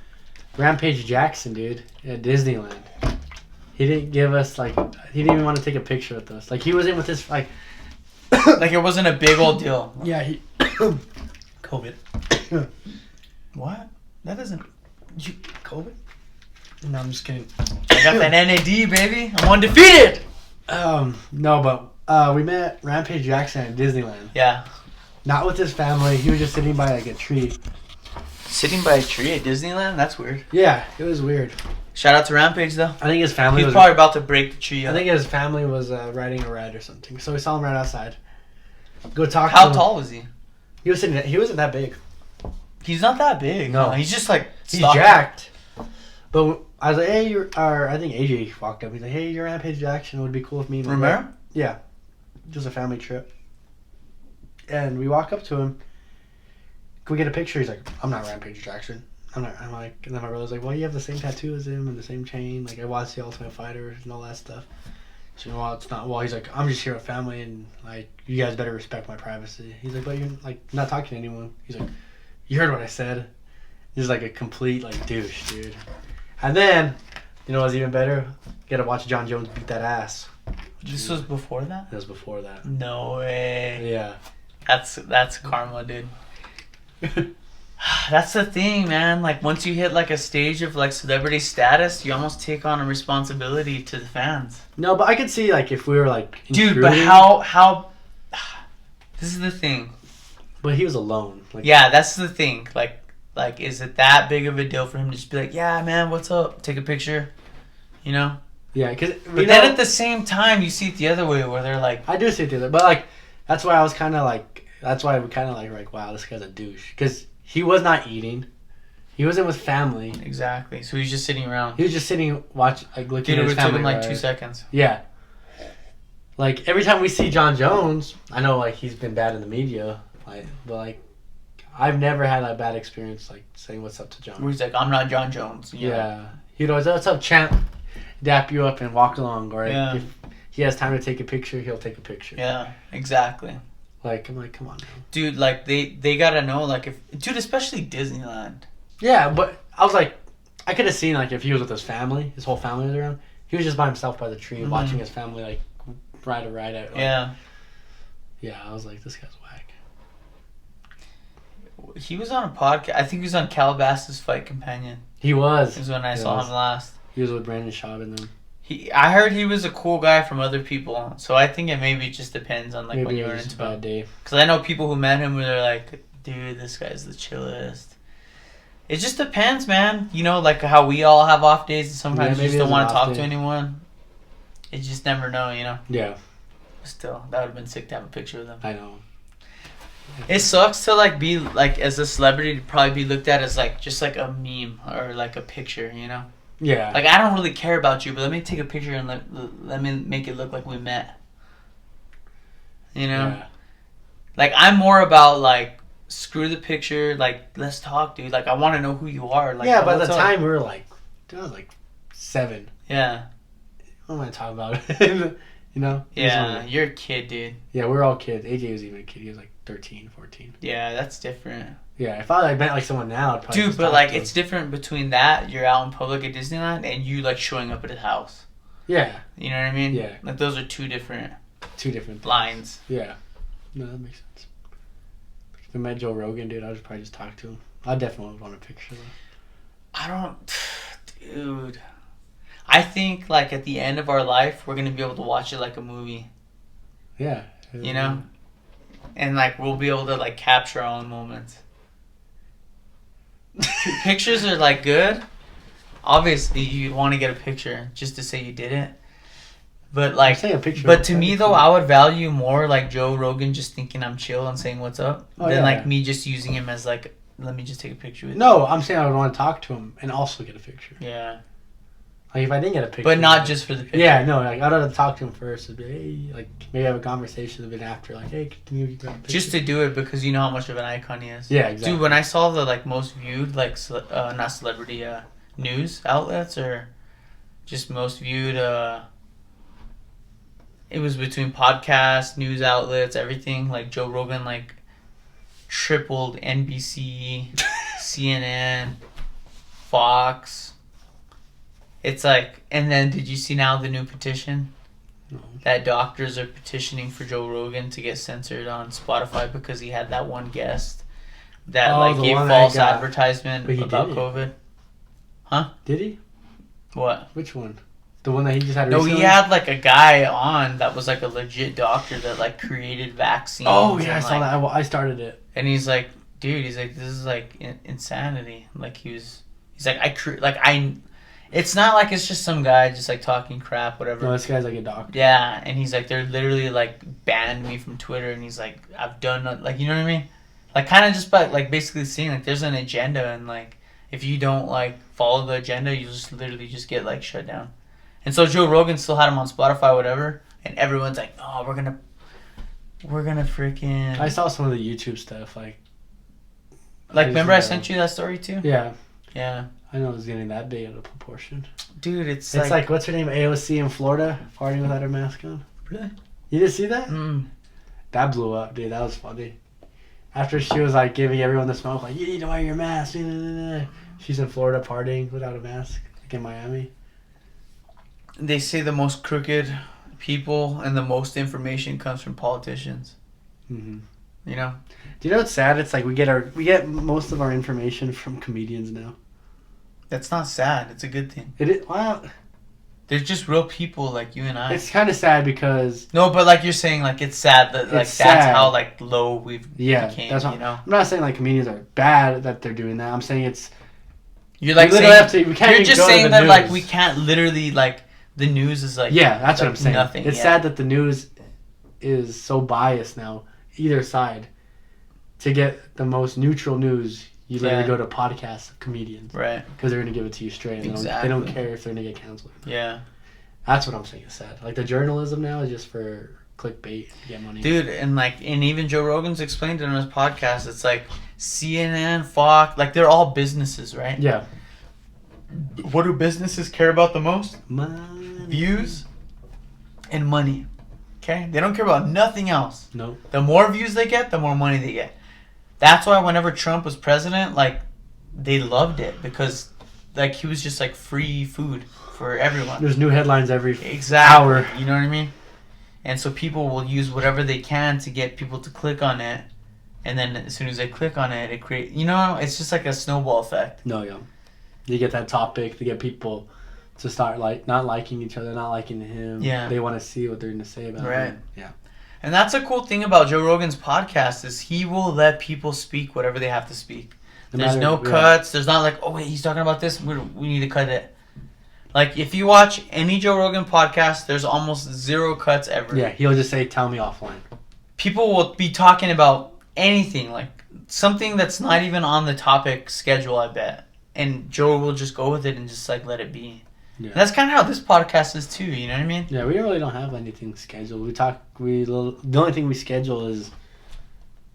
Rampage Jackson, dude, at Disneyland. He didn't give us, like, he didn't even want to take a picture with us. Like, he was in with his, like... Like, it wasn't a big old deal. Yeah, he... COVID. What? That doesn't... COVID? No, I'm just kidding. I got that NAD, baby. I'm undefeated! No, but we met Rampage Jackson at Disneyland. Yeah. Not with his family. He was just sitting by, like, a tree. Sitting by a tree at Disneyland? That's weird. Yeah, it was weird. Shout out to Rampage, though. I think his family He's was... probably about to break the tree up. I think his family was riding a ride or something. So we saw him right outside. Go talk to How him. tall was he? He wasn't that big. He's not that big. No. He's just like... He's jacked. But I was like, hey, I think AJ walked up. He's like, hey, you're Rampage Jackson. It would be cool if me and my Remember? dad-" Yeah. Just a family trip. And we walk up to him. Can we get a picture? He's like, I'm not Rampage Jackson. I'm like, and then my brother's like, well, you have the same tattoo as him and the same chain. Like, I watched the Ultimate Fighter and all that stuff. So, well, it's not. Well, he's like, I'm just here with family, and like, you guys better respect my privacy. He's like, but you're like not talking to anyone. He's like, you heard what I said. He's like a complete like douche, dude. And then, you know what's even better? Get to watch John Jones beat that ass. This was before that? That was before that. No way. Yeah. That's karma, dude. That's the thing, man. Like, once you hit like a stage of like celebrity status, you almost take on a responsibility to the fans. No, but I could see like if we were like dude, but how this is the thing. But he was alone. Like, yeah, that's the thing. Like is it that big of a deal for him to just be like, yeah, man, what's up? Take a picture, you know? Yeah, because but then at the same time, you see it the other way where they're like, I do see it the other, but like that's why I was kind of like, that's why we kind of like, wow, this guy's a douche, because he was not eating, he wasn't with family. Exactly. So he's just sitting around. He was just sitting, looking Dude, at his family. It would take him like 2 seconds. Yeah. Like, every time we see John Jones, I know, like, he's been bad in the media, like, but, like, I've never had a bad experience, like, saying what's up to John. Where he's like, I'm not John Jones. Yeah. He'd always, what's up, champ? Dap you up and walk along. Or if he has time to take a picture, he'll take a picture. Yeah, exactly. Like, I'm like, come on now. Dude, like, they gotta know, like, especially Disneyland. Yeah, but I was like, I could have seen, like, if he was with his family, his whole family was around, he was just by himself by the tree, watching his family, like, ride a ride out. Like, yeah, I was like, this guy's whack. He was on a podcast. I think he was on Calabasas Fight Companion. He was. This is when I saw him last. He was with Brandon Schaub and them. I heard he was a cool guy from other people, so I think it maybe just depends on, like, maybe when you run into into him. a bad day. Because I know people who met him where they're like, dude, this guy's the chillest. It just depends, man. You know, like how we all have off days and sometimes you just don't want to talk to anyone. You just never know, you know? Yeah. Still, that would have been sick to have a picture with him. I know. It sucks to, like, be, like, as a celebrity, to probably be looked at as, like, just, like, a meme or, like, a picture, you know? Yeah. Like, I don't really care about you, but let me take a picture and let me make it look like we met. You know? Yeah. Like, I'm more about, like, screw the picture, like, let's talk, dude. Like, I want to know who you are. Like, yeah, by the time we were, like, I was, like, 7. Yeah. What am I talking about? You know? Yeah, you're a kid, dude. Yeah, we're all kids. AJ was even a kid. He was, like, 13, 14. Yeah, that's different. Yeah, if I, like, met, like, someone now, I'd probably dude, but, like, it's different between that, you're out in public at Disneyland, and you, like, showing up at his house. Yeah. You know what I mean? Yeah. Like, those are two different lines. Yeah. No, that makes sense. If I met Joe Rogan, dude, I'd probably just talk to him. I definitely would want a picture, though. I don't... Dude... I think, like, at the end of our life, we're going to be able to watch it like a movie. Yeah. You know? And, like, we'll be able to, like, capture our own moments. Pictures are, like, good. Obviously, you want to get a picture just to say you did it. But, like... a picture but to me, though, I would value more, like, Joe Rogan just thinking I'm chill and saying what's up than, like, me just using him as, like, let me just take a picture with you. No, I'm saying I would want to talk to him and also get a picture. Yeah. Like, if I didn't get a picture... But not just for the picture. Yeah, no, like, I'd have to talk to him first and be, hey, like, maybe have a conversation a bit after, like, hey, can you grab a picture? Just to do it because you know how much of an icon he is. Yeah, exactly. Dude, when I saw the, like, most viewed, like, not celebrity, news outlets or just most viewed, it was between podcasts, news outlets, everything. Like, Joe Rogan, like, tripled NBC, CNN, Fox... It's like, and then did you see now the new petition? No. That doctors are petitioning for Joe Rogan to get censored on Spotify because he had that one guest that gave false advertisement about COVID. Huh? Did he? What? Which one? The one that he just had No, recently? he had like a guy on that was like a legit doctor that like created vaccines. Oh yeah, I saw like, that. I started it. And he's like, dude, he's like, this is like insanity. Like he's like, it's not like it's just some guy just like talking crap, whatever. No, this guy's like a doctor. Yeah, and he's like, they're literally like banned me from Twitter, and he's like, I've done like, you know what I mean? Like kind of just by like basically saying like there's an agenda, and like if you don't like follow the agenda, you just literally just get like shut down. And so Joe Rogan still had him on Spotify, whatever, and everyone's like, oh, we're gonna freaking. I saw some of the YouTube stuff, like remember I sent you that story too? Yeah. Yeah. I know it was getting that big out of proportion. Dude, it's like what's her name? AOC in Florida partying without her mask on. Really? You didn't see that? Mm. That blew up, dude. That was funny. After she was like giving everyone the smoke, like you need to wear your mask. She's in Florida partying without a mask, like in Miami. They say the most crooked people and the most information comes from politicians. Mm-hmm. You know? Do you know what's sad? It's like we get most of our information from comedians now. That's not sad. It's a good thing. It is. Wow. They're just real people like you and I. It's kind of sad because... No, but like you're saying, like it's sad that like that's how like low we've became, that's you know? I'm not saying like comedians are bad that they're doing that. I'm saying it's... You're like saying, we can't you're even just go saying to the that news. like we can't literally like the news is like... Yeah, that's like what I'm saying. Nothing. It's sad that the news is so biased now, either side. To get the most neutral news, you literally go to podcasts of comedians. Right. Because they're going to give it to you straight. And they don't care if they're going to get canceled. Yeah. That's what I'm saying is sad. Like, the journalism now is just for clickbait to get money. Dude, and even Joe Rogan's explained it on his podcast. It's like CNN, Fox, like they're all businesses, right? Yeah. What do businesses care about the most? Money. Views and money. Okay? They don't care about nothing else. No. The more views they get, the more money they get. That's why whenever Trump was president, like, they loved it because, like, he was just like free food for everyone. There's new headlines every Exactly. hour. You know what I mean? And so people will use whatever they can to get people to click on it. And then as soon as they click on it, it creates... You know, it's just like a snowball effect. No, yeah. You get that topic to get people to start, like, not liking each other, not liking him. Yeah. They want to see what they're going to say about Right. him. Yeah. And that's a cool thing about Joe Rogan's podcast is he will let people speak whatever they have to speak. There's no cuts. There's not like, oh, wait, he's talking about this. We need to cut it. Like, if you watch any Joe Rogan podcast, there's almost zero cuts ever. Yeah, he'll just say, tell me offline. People will be talking about anything, like something that's not even on the topic schedule, I bet. And Joe will just go with it and just, like, let it be. Yeah. And that's kind of how this podcast is, too. You know what I mean? Yeah, we really don't have anything scheduled. The only thing we schedule is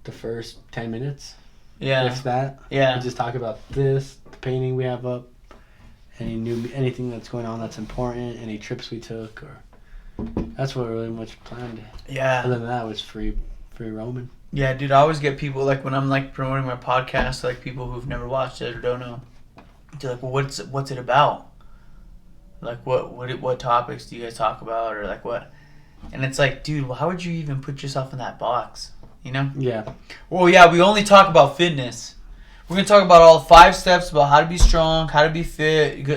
the first 10 minutes. Yeah. If that. Yeah. We just talk about this, the painting we have up, anything that's going on that's important, any trips we took, or that's what really much planned. Yeah. Other than that, it was free roaming. Yeah, dude, I always get people, like, when I'm, like, promoting my podcast, like, people who've never watched it or don't know, they're like, well, what's it about? Like, what topics do you guys talk about, or, like, what? And it's like, dude, why would you even put yourself in that box, you know? Yeah. Well, yeah, we only talk about fitness. We're going to talk about all 5 steps about how to be strong, how to be fit.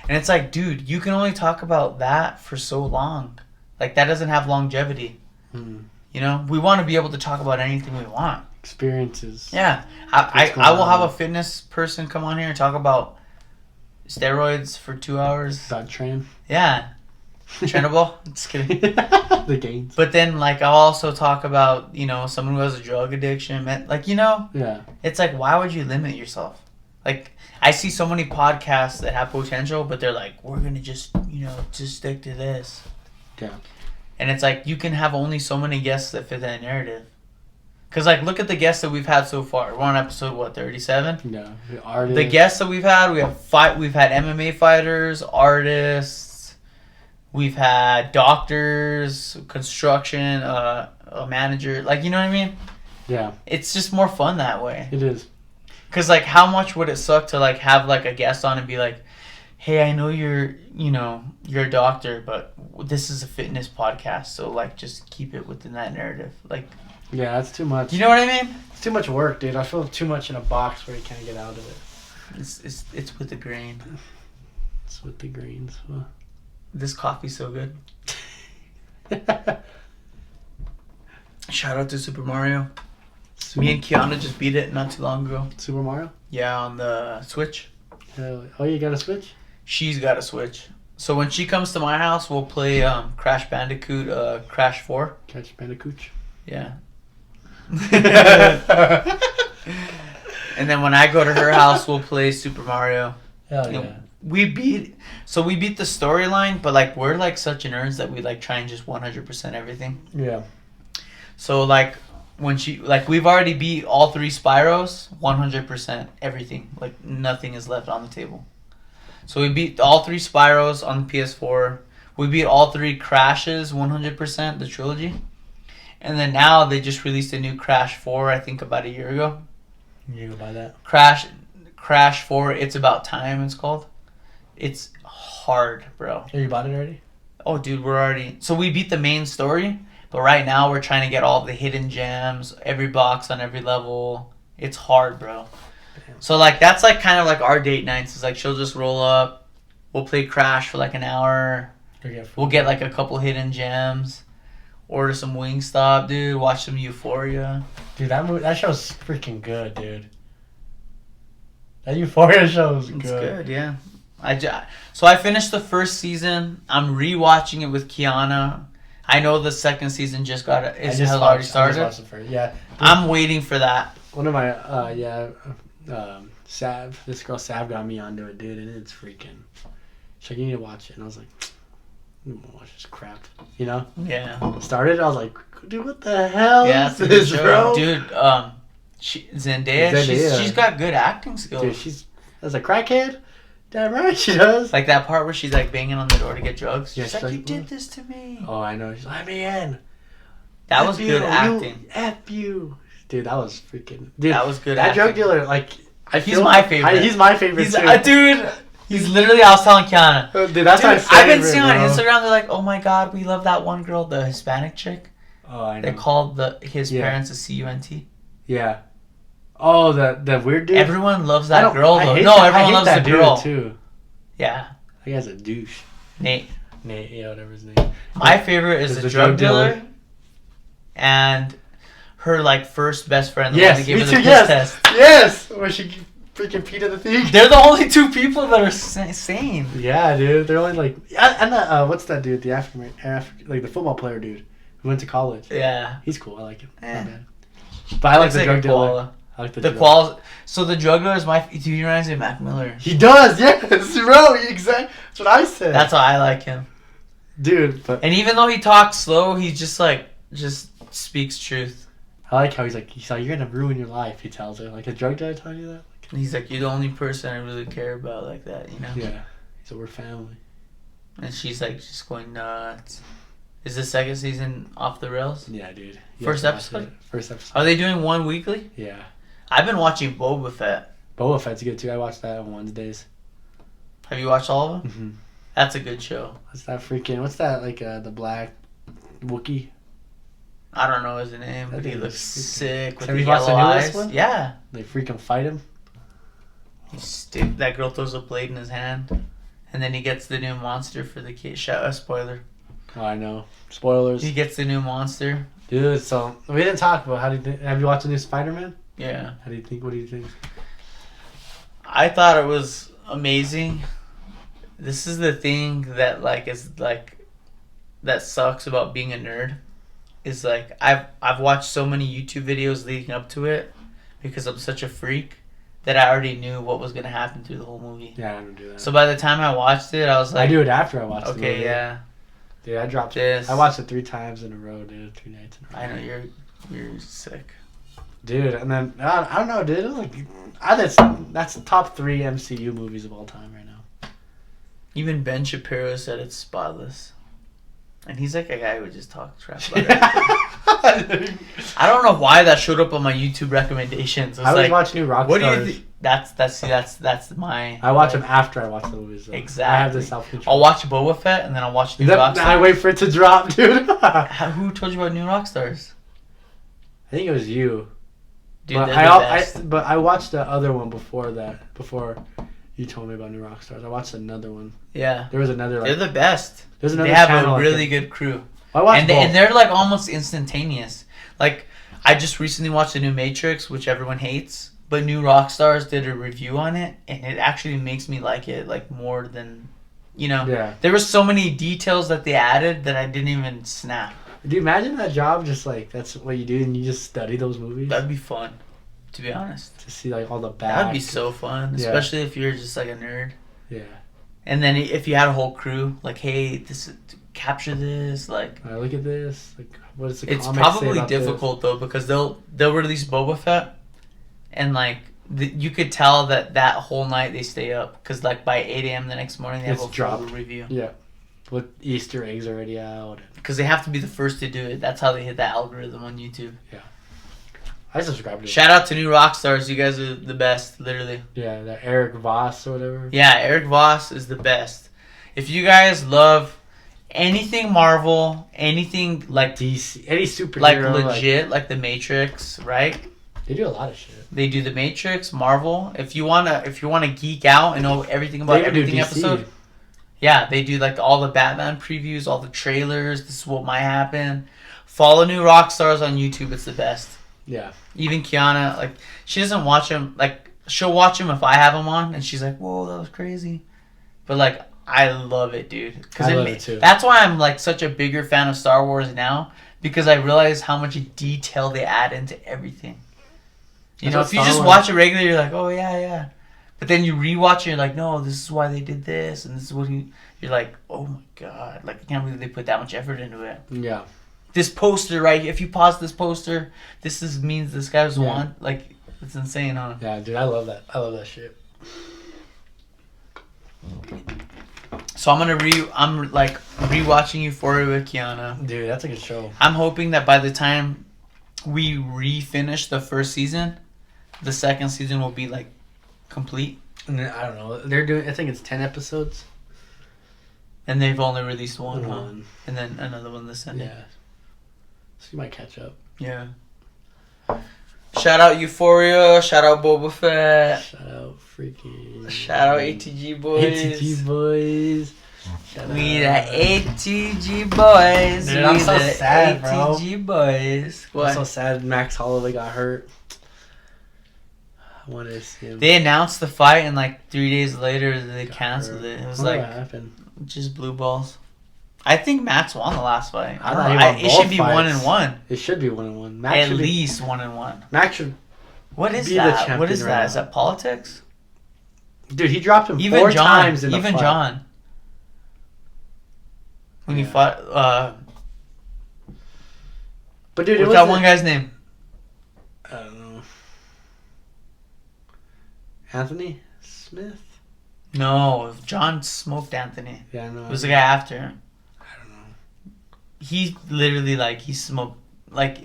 And it's like, dude, you can only talk about that for so long. Like, that doesn't have longevity. You know? We want to be able to talk about anything we want. Experiences. Yeah. I will have a fitness person come on here and talk about steroids for 2 hours. About train. Yeah. Trainable. Just kidding. The gains. But then, like, I'll also talk about, you know, someone who has a drug addiction. Like, you know, Yeah. it's like, why would you limit yourself? Like, I see so many podcasts that have potential, but they're like, we're going to just, you know, just stick to this. Yeah. And it's like, you can have only so many guests that fit that narrative. Because, like, look at the guests that we've had so far. We're on episode, 37? Yeah. The artists. The guests that we've had we've had MMA fighters, artists, we've had doctors, construction, a manager. Like, you know what I mean? Yeah. It's just more fun that way. It is. Because, like, how much would it suck to, like, have, like, a guest on and be like, hey, I know you're a doctor, but this is a fitness podcast, so, like, just keep it within that narrative. Like, yeah, that's too much. you know what I mean? It's too much work, dude. I feel too much in a box where you can't get out of it. It's with the grain. It's with the greens. Well. This coffee's so good. Shout out to Super Mario. Me and Kiana just beat it not too long ago. Super Mario? Yeah, on the Switch. Oh, you got a Switch? She's got a Switch. So when she comes to my house, we'll play Crash Bandicoot Crash 4. Catch Bandicoot? Yeah. And then when I go to her house, we'll play Super Mario. Hell You yeah. know, we beat the storyline, but, like, we're, like, such nerds that we, like, try and just 100% everything. Yeah. So, like, when we've already beat all 3 Spyros, 100% everything. Like, nothing is left on the table. So we beat all 3 Spyros on the PS4. We beat all 3 Crashes, 100%, the trilogy. And then now they just released a new Crash 4, I think about a year ago. You go buy that? Crash 4, It's About Time, it's called. It's hard, bro. Oh, you bought it already? Oh, dude, so we beat the main story, but right now we're trying to get all the hidden gems, every box on every level. It's hard, bro. Damn. So, like, that's, like, kind of like our date nights. It's like she'll just roll up, we'll play Crash for, like, an hour, we'll get, like, a couple hidden gems, order some Wingstop, dude, watch some Euphoria. Dude, that show's freaking good, dude. That Euphoria show is good. It's good, yeah. So I finished the first season. I'm rewatching it with Kiana. I know the second season has already started. I just watched the first, yeah. I'm waiting for that. One of my, Sav, this girl Sav got me onto it, dude, and it's freaking. She's like, you need to watch it. And I was like, watch this crap. You know? Yeah. Started, I was like, dude, what the hell Yeah, is this, bro? Dude, Zendaya. She's got good acting skills. Dude, she's as a crackhead. Damn right she does. Like that part where she's like banging on the door to get drugs. Yeah, She's like, you did this to me. Oh, I know. She's like, let me in. That was good acting. F you. Dude, that was freaking... Dude, that was good that acting. drug dealer, like... He's my favorite. He's my favorite, too. Dude, he's literally... I was telling Kiana. Dude, that's my favorite, I've been seeing on Instagram, they're like, oh my god, we love that one girl, the Hispanic chick. Oh, I know. They called his parents a CUNT. Yeah. Oh, the weird dude? Everyone loves that girl, though. No, everyone loves the girl. Too. Yeah. He has a douche. Nate, yeah, whatever his name. My favorite is the drug dealer. And her, like, first best friend. The one that gave her the piss test. Yes! Where she freaking peed at the thing. They're the only two people that are sane. Yeah, dude. They're only, like... And what's that dude? The like, the football player dude who went to college. Yeah. He's cool. I like him. Not bad. But I like the drug dealer. I like the quals. So the drug dealer is Dude, he reminds me of Mac Miller. He does, yes, bro. Exactly. That's what I said. That's why I like him, dude. But and even though he talks slow, he just speaks truth. I like how he's like, you're gonna ruin your life. He tells her, like, a drug dealer telling you that. Like, he's like, you're the only person I really care about, like that, you know? Yeah. So we're family. And she's like, just going nuts. Is the second season off the rails? Yeah, dude. First episode. First episode. Are they doing one weekly? Yeah. I've been watching Boba Fett. Boba Fett's good too. I watched that on Wednesdays. Have you watched all of them? Mm-hmm. That's a good show. What's that, like, the black Wookiee? I don't know his name, but he looks sick with Have the you watched yellow the eyes. newest one? Yeah. They freaking fight him? That girl throws a blade in his hand. And then he gets the new monster for the kid. Spoiler. Oh, I know. Spoilers. He gets the new monster. Dude, so we didn't talk about have you watched the new Spider-Man? Yeah. How do you think? What do you think? I thought it was amazing. This is the thing that that sucks about being a nerd. Is like I've watched so many YouTube videos leading up to it because I'm such a freak that I already knew what was gonna happen through the whole movie. Yeah, I don't do that. So by the time I watched it, I was like, I do it after I watch the movie. Okay, yeah. Dude, I dropped this. I watched it 3 times in a row, dude. 3 nights in a row. I know you're sick, dude. And then I don't know, dude. Like, that's the top 3 MCU movies of all time right now. Even Ben Shapiro said it's spotless, and he's like a guy who would just talk crap about it. I don't know why that showed up on my YouTube recommendations. I was watching New Rockstars. What do you think? That's my. I watch them after I watch the movies. Though. Exactly. I have the self-control. I'll watch Boba Fett and then I'll watch New Rockstars. I wait for it to drop, dude. Who told you about New Rockstars? I think it was you. Dude, but I watched the other one before that. Before you told me about New Rockstars, I watched another one. Yeah. There was another. They're the best. There's another. They have a really good crew. I watched both. And they're like almost instantaneous. Like I just recently watched the new Matrix, which everyone hates. But New Rockstars did a review on it, and it actually makes me like it like more than, Yeah. There were so many details that they added that I didn't even snap. Do you imagine that job? Just like that's what you do, and you just study those movies. That'd be fun, to be honest. To see like all the back. That'd be so fun, especially if you're just like a nerd. Yeah. And then if you had a whole crew, like, hey, capture this, like. All right, look at this. Like, what is the? It's probably difficult though because they'll release Boba Fett. And, like, you could tell that whole night they stay up. Because, like, by 8 a.m. the next morning, they have a full review. Yeah. With Easter eggs already out. Because they have to be the first to do it. That's how they hit that algorithm on YouTube. Yeah. I subscribe to it. Shout out to New Rockstars. You guys are the best, literally. Yeah, that Eric Voss or whatever. Yeah, Eric Voss is the best. If you guys love anything Marvel, anything, like... DC, any superhero. Like, legit, like The Matrix, right? They do a lot of shit. They do The Matrix, Marvel. If you wanna geek out and know everything about everything episode, yeah, they do like all the Batman previews, all the trailers. This is what might happen. Follow New Rockstars on YouTube. It's the best. Yeah. Even Kiana, like she doesn't watch them. Like she'll watch them if I have them on, and she's like, "Whoa, that was crazy." But like I love it, dude. I love it too. That's why I'm like such a bigger fan of Star Wars now because I realize how much detail they add into everything. If you just watch it regularly, you're like, oh, yeah. But then you rewatch it, you're like, no, this is why they did this, and this is what you're like, oh my god, like I can't believe they put that much effort into it. Yeah. This poster, right? If you pause this poster, means this guy was one. Like, it's insane, huh? Yeah, dude, I love that. I love that shit. So I'm rewatching Euphoria with Kiana. Dude, that's a good show. I'm hoping that by the time we refinish the first season, the second season will be like complete. And then, I don't know. They're doing. I think it's 10 episodes. And they've only released one, huh? One. And then another one this Sunday. Yeah. So you might catch up. Yeah. Shout out Euphoria. Shout out Boba Fett. Shout out freaking. Shout out ATG boys. ATG boys. We the ATG boys. Dude, I'm so sad, bro. ATG boys. What? I'm so sad Max Holloway got hurt. I wanted to see him. They announced the fight and like 3 days later they canceled it. It was What like happened? just blue balls. I think Max won the last fight. I thought he won it should be both 1-1. It should be 1-1. At least 1-1. Max should. What is be that? the champion What is right that? now. Is that politics? Dude, he dropped him Even four John. times in the Even fight. John. When he Yeah. fought. But dude, What's that one guy's name? I don't know. Anthony Smith? No, John smoked Anthony. Yeah, I know. It was the guy after him. I don't know. He literally he smoked. Like,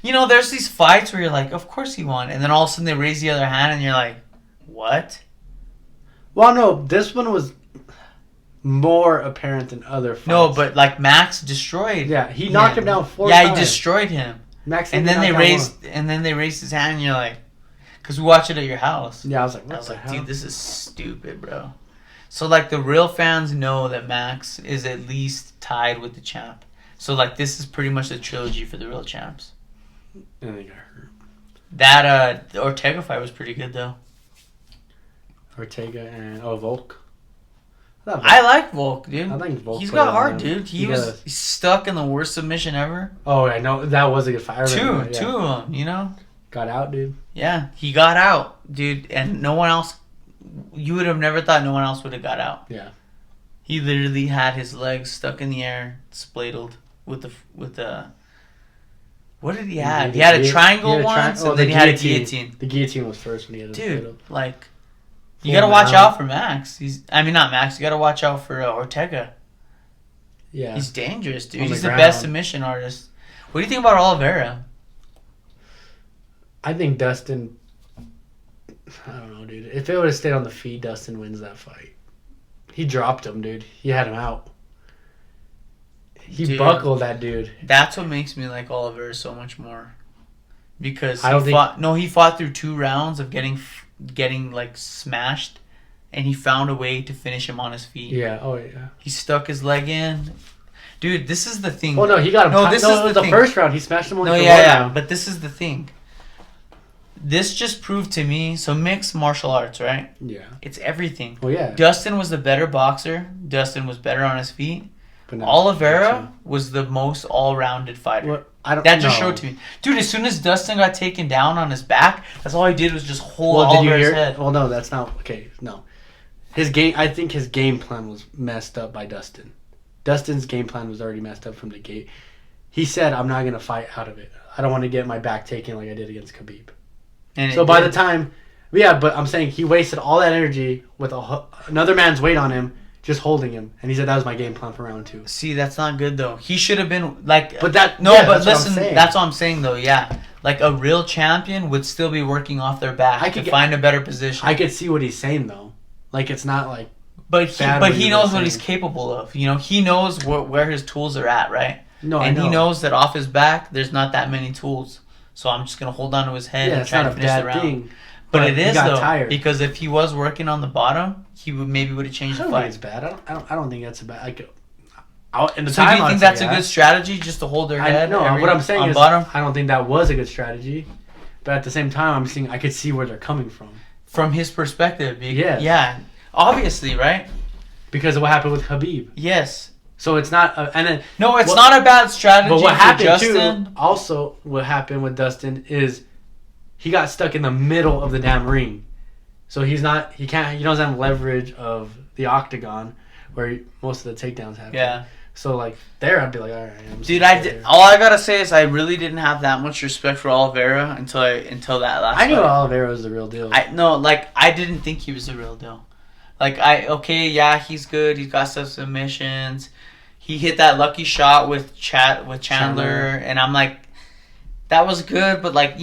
there's these fights where you're like, of course he won, and then all of a sudden they raise the other hand, and you're like, what? Well, no, this one was more apparent than other fights. No, but Max destroyed. Yeah, he knocked him down 4 times. Yeah, he destroyed him. Max And then they raised his hand, and you're like, because we watched it at your house. Yeah, I was like, what I was the like, hell? dude, this is stupid, bro. So the real fans know that Max is at least tied with the champ. So this is pretty much the trilogy for the real champs. And they got hurt. That the Ortega fight was pretty good though. Ortega and Volk. I like Volk, dude. I think Volk. He's put got it heart, on. dude. He He's does. stuck in the worst submission ever. Oh, I know that was a good fight. Two of them, Got out, dude. Yeah, he got out, dude, and no one else. You would have never thought no one else would have got out. Yeah. He literally had his legs stuck in the air, spladled with the. What did he have? He had a triangle once, and then he had a guillotine. The guillotine was first when he had Dude, you gotta watch out for Max. Not Max. You gotta watch out for Ortega. Yeah. He's dangerous, dude. On the He's the ground. best submission artist. What do you think about Oliveira? I think Dustin. I don't know, dude. If it would have stayed on the feet, Dustin wins that fight. He dropped him, dude. He had him out. He buckled that dude. That's what makes me like Oliveira so much more. Because he fought through 2 rounds of getting smashed, and he found a way to finish him on his feet. Yeah. Oh yeah. He stuck his leg in. Dude, this is the thing. Oh no, he got him. No, this is the thing. First round. He smashed him on the round. But this is the thing. This just proved to me. So mixed martial arts, right? Yeah. It's everything. Oh yeah. Dustin was the better boxer. Dustin was better on his feet. But Oliveira was the most all-rounded fighter. That just showed to me. Dude, as soon as Dustin got taken down on his back, that's all he did was just hold Oliveira's head. Well, no, that's not... Okay, no. I think his game plan was messed up by Dustin. Dustin's game plan was already messed up from the gate. He said, I'm not going to fight out of it. I don't want to get my back taken like I did against Khabib. And so by the time... Yeah, but I'm saying he wasted all that energy with another man's weight on him, just holding him, and he said that was my game plan for round 2. See, that's not good though. He should have been But that listen, that's what I'm saying though. Yeah, a real champion would still be working off their back to find a better position. I could see what he's saying though. It's not like. But he knows what he's capable of. He knows where his tools are at, right? No, and I know. He knows that off his back there's not that many tools. So I'm just gonna hold on to his head and try to finish the round. Thing. But it is though, tired. because if he was working on the bottom, he would have changed the fight. I don't think it's bad. I don't think that's a bad. Do you think that's a good strategy, just to hold their head? No, what I'm saying is, bottom? I don't think that was a good strategy. But at the same time, I could see where they're coming from. From his perspective, yeah, obviously, right? Because of what happened with Khabib. Yes. So it's not, not a bad strategy. But what happened Justin, too? Also, what happened with Dustin is he got stuck in the middle of the damn ring. So he doesn't have leverage of the octagon where most of the takedowns happen. Yeah. So like there, I'd be like, all right. Dude, all I gotta say is I really didn't have that much respect for Oliveira until that last. I knew fight. Oliveira was the real deal. I didn't think he was the real deal. Like he's good. He's got some submissions. He hit that lucky shot with Chandler, and I'm like, that was good, but like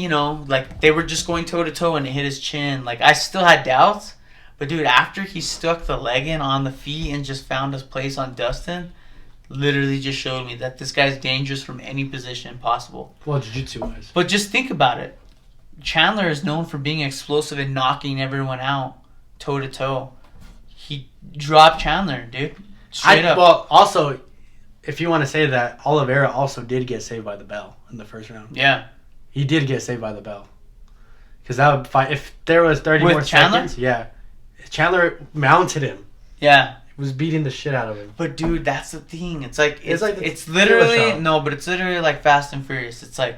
they were just going toe to toe and it hit his chin. Like I still had doubts, but dude, after he stuck the leg in on the feet and just found his place on Dustin, literally just showed me that this guy's dangerous from any position possible. Well, jiu-jitsu wise. But just think about it. Chandler is known for being explosive and knocking everyone out toe to toe. He dropped Chandler, dude. Straight up. Well, also, if you want to say that, Oliveira also did get saved by the bell in the first round. Yeah. He did get saved by the bell. Because that would fight. If there was 30 more seconds. Yeah. Chandler mounted him. Yeah. Was beating the shit out of him. But dude, that's the thing. It's literally but it's literally like Fast and Furious. It's like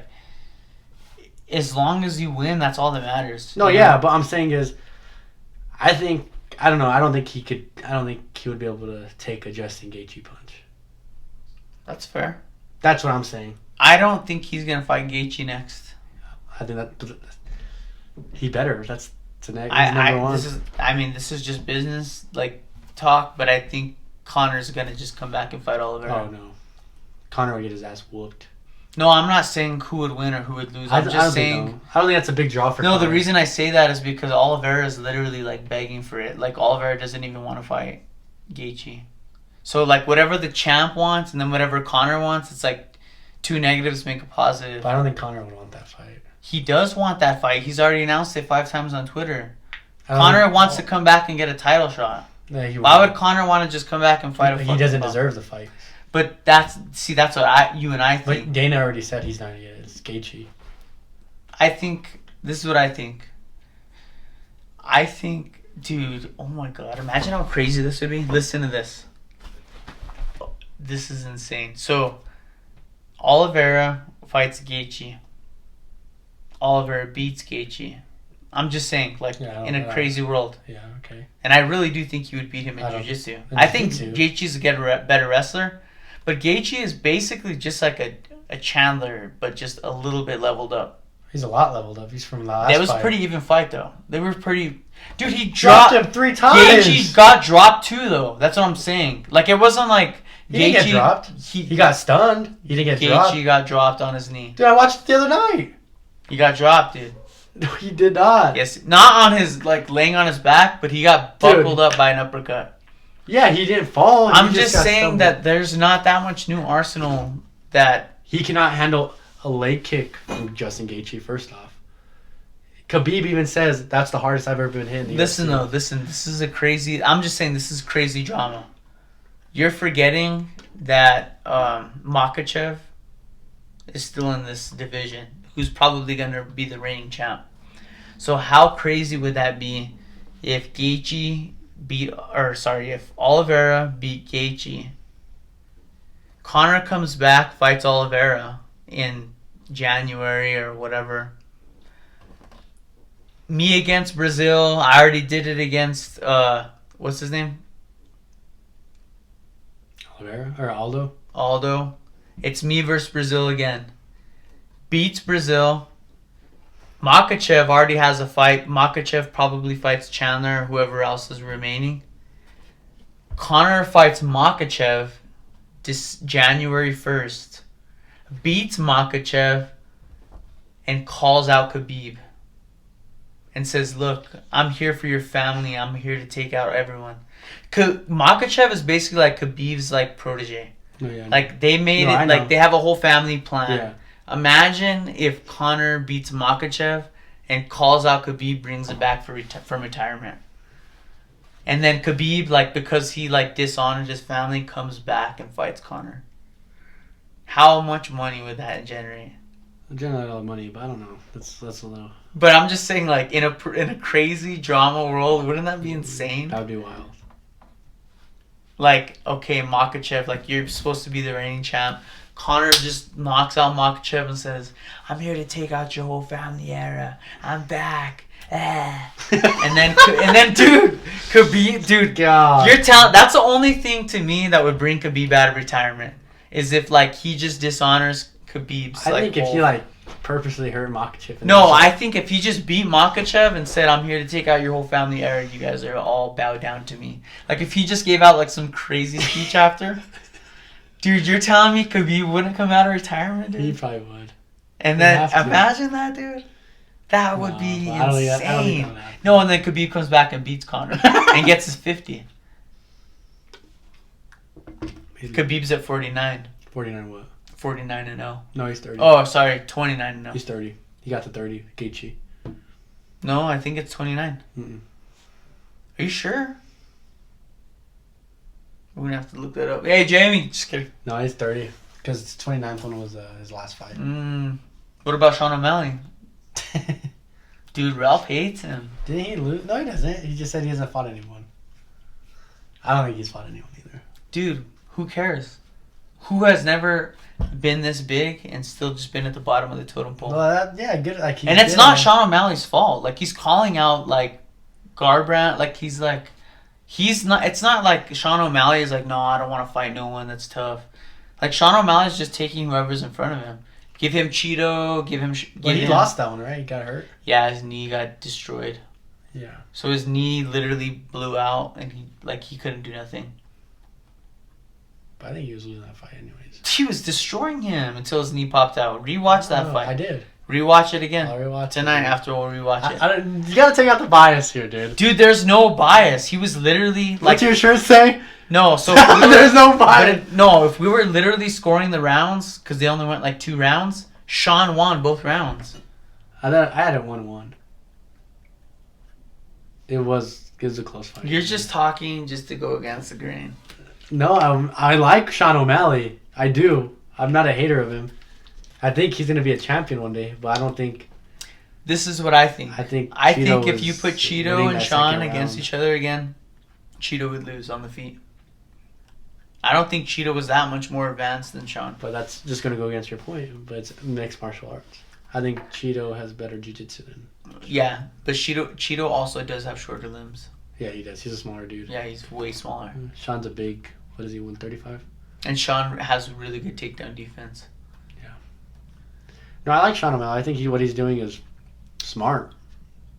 as long as you win, that's all that matters. No, yeah, but I'm saying is I don't think he would be able to take a Justin Gaethje punch. That's fair. That's what I'm saying. I don't think he's gonna fight Gaethje next. I think that he better. That's number one. This is just business like talk, but I think Conor's gonna just come back and fight Oliveira. Oh no, Conor would get his ass whooped. No, I'm not saying who would win or who would lose. I'm just saying. I don't think that's a big draw for. No, Conor. the reason I say that is because Oliveira is literally like begging for it. Like Oliveira doesn't even want to fight Gaethje. So like whatever the champ wants and then whatever Conor wants, it's like two negatives make a positive. But I don't think Conor would want that fight. He does want that fight. He's already announced it 5 times on Twitter. Conor wants to come back and get a title shot. Yeah, why would Conor want to just come back and fight a fight? He doesn't deserve the fight. But that's what you and I think. But Dana already said he's not yet. It's Gaethje. I think this is what I think. I think, dude, oh my god, imagine how crazy this would be. Listen to this. This is insane. So, Oliveira fights Gaethje. Oliveira beats Gaethje. I'm just saying, like, in a crazy world. Yeah, okay. And I really do think he would beat him in jiu-jitsu. I think Gaethje's a better wrestler, but Gaethje is basically just like a Chandler, but just a little bit leveled up. He's a lot leveled up. He's from the last That was fight. a pretty even fight, though. They were pretty... Dude, he dropped him 3 times. Gaethje got dropped, too, though. That's what I'm saying. Like, it wasn't like... He didn't get dropped. He got stunned. He didn't get dropped. Gaethje got dropped on his knee. Dude, I watched it the other night. He got dropped, dude. No, he did not. Yes, not on his, like, laying on his back, but he got buckled up by an uppercut. Yeah, he didn't fall. I'm just saying that there's not that much new arsenal that... He cannot handle a leg kick from Justin Gaethje, first off. Khabib even says that's the hardest I've ever been hit in the Listen, this is a crazy... I'm just saying this is crazy drama. You're forgetting that Makhachev is still in this division, who's probably going to be the reigning champ. So how crazy would that be if if Oliveira beat Gaethje, Conor comes back, fights Oliveira in January or whatever. Me against Brazil. I already did it against what's his name? Oliveira or Aldo? Aldo. It's me versus Brazil again. Beats Brazil. Makhachev already has a fight. Makhachev probably fights Chandler or whoever else is remaining. Conor fights Makhachev this January 1st. Beats Makhachev and calls out Khabib. And says, look, I'm here for your family. I'm here to take out everyone. Makhachev is basically like Khabib's like protege. Oh, yeah. Like they made it like they have a whole family plan. Yeah. Imagine if Conor beats Makhachev and calls out Khabib, brings it back from retirement. And then Khabib, like because he like dishonored his family, comes back and fights Conor. How much money would that generate? Generate a lot of money, but I don't know. That's a little. But I'm just saying, like in a crazy drama world, wouldn't that be insane? That would be wild. Like, okay, Makhachev, like you're supposed to be the reigning champ. Connor just knocks out Makhachev and says, "I'm here to take out your whole family era. I'm back." and then, dude, Khabib, dude, God. you're telling. That's the only thing to me that would bring Khabib out of retirement is if like he just dishonors Khabib's. I like, think if he like purposely hurt Makhachev. No, I think if he just beat Makhachev and said, "I'm here to take out your whole family era, you guys are all bow down to me." Like if he just gave out like some crazy speech after. Dude, you're telling me Khabib wouldn't come out of retirement, dude? He probably would. And then imagine that, dude. That would be insane. No, and then Khabib comes back and beats Conor and gets his 50. Khabib's at 49. 49 what? 49 and 0. No, he's 30. Oh, sorry, 29 and 0. He's 30. He got to 30. Gaethje. No, I think it's 29. Mm-mm. Are you sure? We're going to have to look that up. Hey, Jamie. Just kidding. No, he's 30. Because his 29th one was his last fight. What about Sean O'Malley? Dude, Ralph hates him. Didn't he lose? No, he doesn't. He just said he hasn't fought anyone. I don't think he's fought anyone either. Dude, who cares? Who has never been this big and still just been at the bottom of the totem pole? Well, good. Like, and it's not Sean O'Malley's fault. Like, he's calling out, like, Garbrandt. Like, he's like... He's not... It's not like Sean O'Malley is like, no, I don't want to fight no one. That's tough. Like, Sean O'Malley's just taking whoever's in front of him. Give him Cheeto. Give him... he lost that one, right? He got hurt? Yeah, his knee got destroyed. Yeah. So his knee literally blew out, and he couldn't do nothing. But I think he was losing that fight anyways. He was destroying him until his knee popped out. Rewatch that fight. I did. Rewatch it again. I'll rewatch tonight it. After we'll rewatch it. You gotta take out the bias here, dude. Dude, there's no bias. He was literally like... What's your shirt say? No, so... There's no bias. If we were literally scoring the rounds, because they only went like 2 rounds, Sean won both rounds. I had it 1-1. It was a close fight. You're just talking just to go against the grain. No, I like Sean O'Malley. I do. I'm not a hater of him. I think he's gonna be a champion one day, but I don't think. This is what I think. I think if you put Cheeto and Sean against each other again, Cheeto would lose on the feet. I don't think Cheeto was that much more advanced than Sean. But that's just gonna go against your point. But it's mixed martial arts. I think Cheeto has better jiu-jitsu than. Yeah, but Cheeto also does have shorter limbs. Yeah, he does. He's a smaller dude. Yeah, he's way smaller. Sean's a big. What is he? 135. And Sean has really good takedown defense. No, I like Sean O'Malley. I think what he's doing is smart.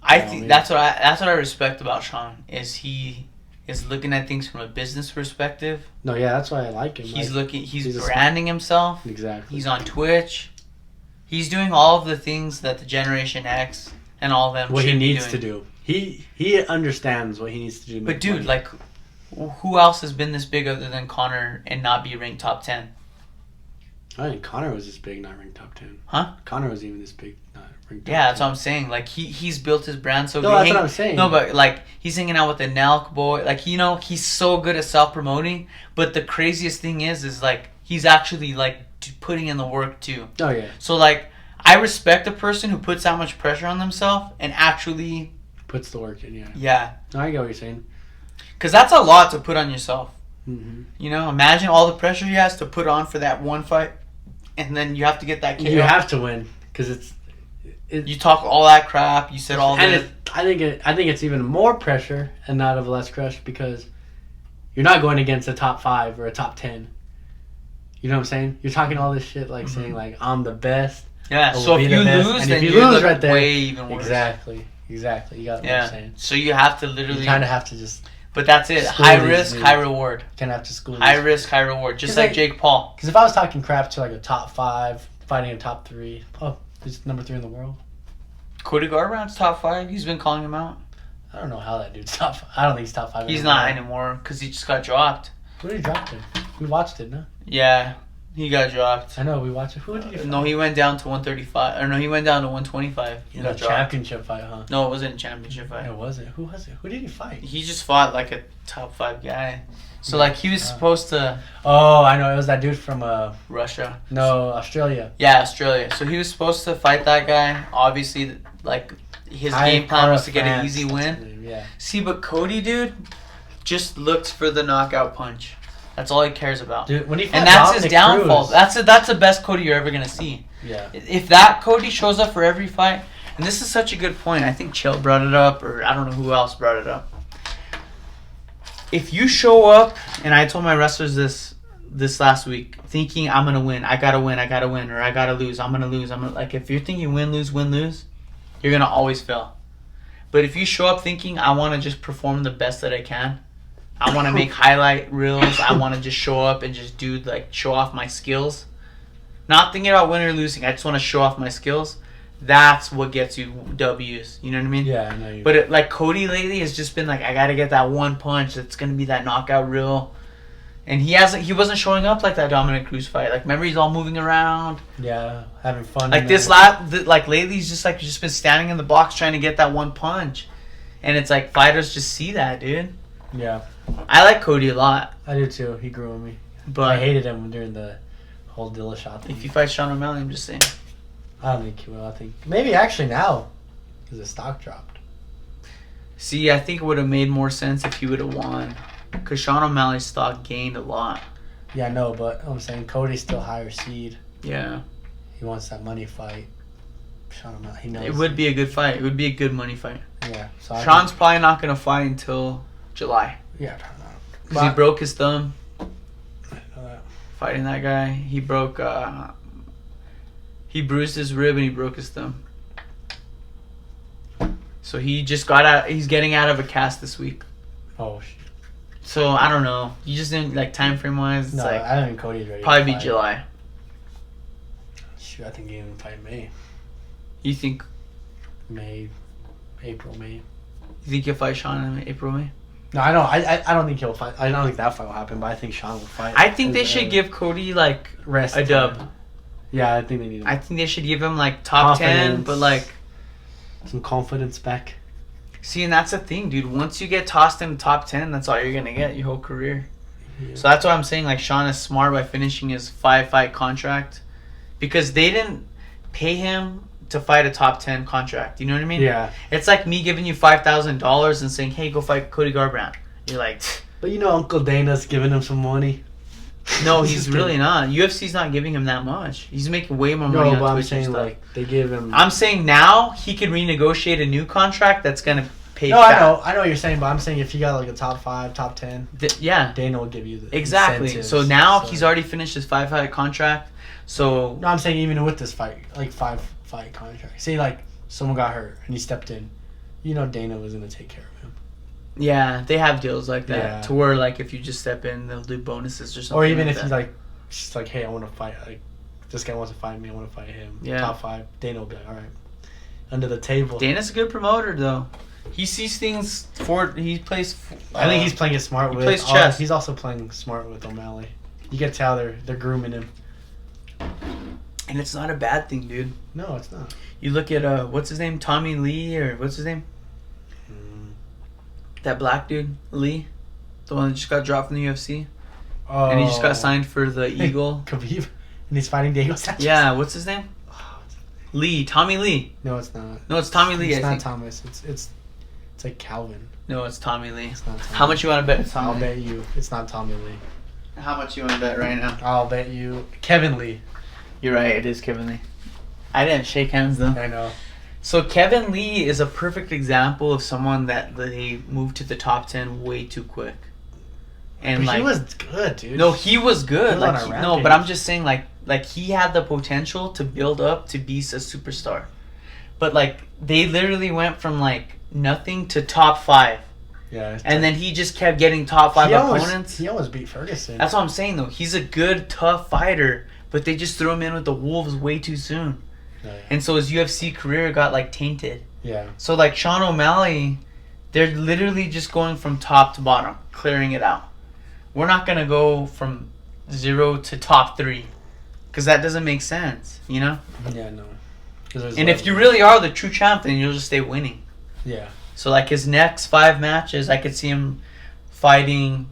I think that's what I respect about Sean is he is looking at things from a business perspective. No, yeah, that's why I like him. He's branding himself. Exactly. He's on Twitch. He's doing all of the things that the Generation X and all of them what should he needs be to doing. do. He understands what he needs to do. But dude, like, who else has been this big other than Conor and not be ranked top 10? I think Conor was this big, not ranked top 10. Huh? Conor was even this big, not ranked top 10. Yeah, that's what I'm saying. Like, he's built his brand so No, that's what I'm saying. No, but, like, he's hanging out with the Nelk boy. Like, he's so good at self-promoting. But the craziest thing is like, he's actually, like, putting in the work, too. Oh, yeah. So, like, I respect a person who puts that much pressure on themselves and actually... Puts the work in, yeah. Yeah. No, I get what you're saying. Because that's a lot to put on yourself. Mm-hmm. You know, imagine all the pressure he has to put on for that one fight. And then you have to get that KO. You have to win because you talk all that crap. You said all that. I think it's even more pressure and not of less crush because you're not going against a top 5 or a top 10. You know what I'm saying? You're talking all this shit like saying like I'm the best. Yeah. So if you lose, then you lose right there. Way even worse. Exactly. You got what I'm saying. So you have to literally. You kind of have to just. But that's it. High risk, high reward. Kind of have to school. High risk, high reward. Just like Jake Paul. Because if I was talking crap to like a top 5, fighting a top 3, he's number 3 in the world. Cody Garbrandt's top 5. He's been calling him out. I don't know how that dude's top 5. I don't think he's top 5. He's not anymore because he just got dropped. Who did he drop him? We watched it, no? Yeah, he got dropped. I know, we watched it. Who did he fight? No, he went down to 135. Or no, he went down to 125. He got dropped. Championship fight, huh? No, it wasn't a championship fight. It wasn't. Who was it? Who did he fight? He just fought like a top 5 guy. So like he was supposed to. Oh, I know. It was that dude from Russia. No, Australia. Yeah, Australia. So he was supposed to fight that guy. Obviously, like his game plan was to get an easy win. Yeah. See, but Cody, dude, just looked for the knockout punch. That's all he cares about. Dude, when he and that's his downfall. Cruz. That's the best Cody you're ever gonna see. Yeah. If that Cody shows up for every fight, and this is such a good point. I think Chill brought it up, or I don't know who else brought it up. If you show up, and I told my wrestlers this last week, thinking I'm gonna win, I gotta win, or I gotta lose, I'm gonna lose. Like if you're thinking win, lose, you're gonna always fail. But if you show up thinking I want to just perform the best that I can, I want to make highlight reels, I want to just show up and just show off my skills. Not thinking about winning or losing, I just want to show off my skills. That's what gets you W's. You know what I mean? Yeah, I know you. But Cody lately has just been like, I gotta get that one punch that's gonna be that knockout reel. And he wasn't showing up like that Dominic Cruz fight. Like, remember, he's all moving around. Yeah, having fun. Like lately, he's just been standing in the box trying to get that one punch, and it's like fighters just see that, dude. Yeah, I like Cody a lot. I do too. He grew on me, but I hated him during the whole Dillashaw thing. If you fight Sean O'Malley, I'm just saying. I don't think he will. I think maybe actually now, because the stock dropped. See, I think it would have made more sense if he would have won. Because Sean O'Malley's stock gained a lot. Yeah, I know, but I'm saying Cody's still higher seed. Yeah. He wants that money fight. Sean O'Malley, he knows. It would be a good fight. It would be a good money fight. Yeah. So Sean's probably not going to fight until July. Yeah, probably not. Because he broke his thumb I know that. fighting that guy. He broke... he bruised his rib and he broke his thumb. So he just got out... He's getting out of a cast this week. Oh, shit. So, I don't know. You just didn't, time frame wise, it's No, I don't think Cody's ready. Probably be July. Shoot, I think he even fight May. You think... April, May. You think he'll fight Sean in April, May? No, I know. I don't think he'll fight. I don't think that fight will happen, but I think Sean will fight. I think they should give Cody, rest a dub. Yeah, I think they need him. I think they should give him, top 10, but, some confidence back. See, and that's the thing, dude. Once you get tossed in the top 10, that's all you're going to get your whole career. Yeah. So that's why I'm saying, Sean is smart by finishing his 5-fight contract. Because they didn't pay him to fight a top 10 contract. You know what I mean? Yeah. It's like me giving you $5,000 and saying, hey, go fight Cody Garbrandt. You're like... But Uncle Dana's giving him some money. No, he's really not. UFC's not giving him that much. He's making way more money on Twitch and stuff. They give him... I'm saying now he could renegotiate a new contract that's going to pay No, fat. I know what you're saying, but I'm saying if you got a top 5, top 10, yeah. Dana will give you the Exactly. incentives. So now he's already finished his 5-fight contract. So... No, I'm saying even with this fight, 5-fight contract. Say, someone got hurt and he stepped in. Dana was going to take care of him. Yeah, they have deals like that. Yeah. To where, if you just step in, they'll do bonuses or something. Or even like if that. he's just hey, I want to fight. This guy wants to fight me. I want to fight him. Yeah. Top 5. Dana will be all right. Under the table. Dana's a good promoter, though. He sees things he plays... I think he's playing it smart with... plays chess. He's also playing smart with O'Malley. You can tell they're grooming him. And it's not a bad thing, dude. No, it's not. You look at, what's his name? Tommy Lee, or what's his name? That black dude, Lee. The one that just got dropped from the UFC. Oh. And he just got signed for the Eagle. Khabib. And he's fighting Diego Sanchez. Yeah, what's his name? Lee. Tommy Lee. No, it's not. No, it's Tommy Lee, It's I not think. Thomas. It's like Calvin. No, it's Tommy Lee. It's not Tommy. How much you want to bet it's Tommy I'll Lee? bet you it's not Tommy Lee. How much you want to bet right now? I'll bet you Kevin Lee. You're right, it is Kevin Lee. I didn't shake hands, though. I know. So Kevin Lee is a perfect example of someone that they moved to the top 10 way too quick. And But he was good, dude. No, he was good. He was on a No, rampage. but I'm just saying, he had the potential to build up to be a superstar. But they literally went from nothing to top 5, Yeah. and then he just kept getting top 5 opponents. He almost beat Ferguson. That's what I'm saying, though. He's a good, tough fighter, but they just threw him in with the Wolves way too soon. Yeah. And so his UFC career got tainted. Yeah. So Sean O'Malley, they're literally just going from top to bottom, clearing it out. We're not gonna go from 0 to top 3, because that doesn't make sense, Yeah, no. And if you really are the true champ, then you'll just stay winning. Yeah. So his next 5 matches, I could see him fighting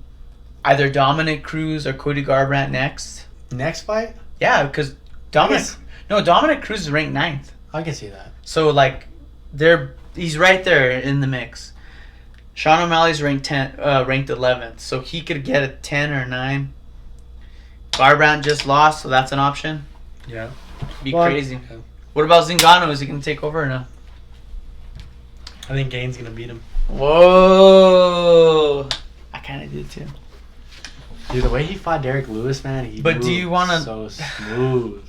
either Dominic Cruz or Cody Garbrandt next. Next fight? Yeah, because Dominic Cruz is ranked 9th. I can see that. So he's right there in the mix. Sean O'Malley's ranked 11th, so he could get a 10 or 9. Garbrandt just lost, so that's an option. Yeah. Be crazy. Yeah. What about Zingano? Is he gonna take over or no? I think Gain's gonna beat him. Whoa! I kind of did too. Dude, the way he fought Derek Lewis, man, But do you wanna? So smooth.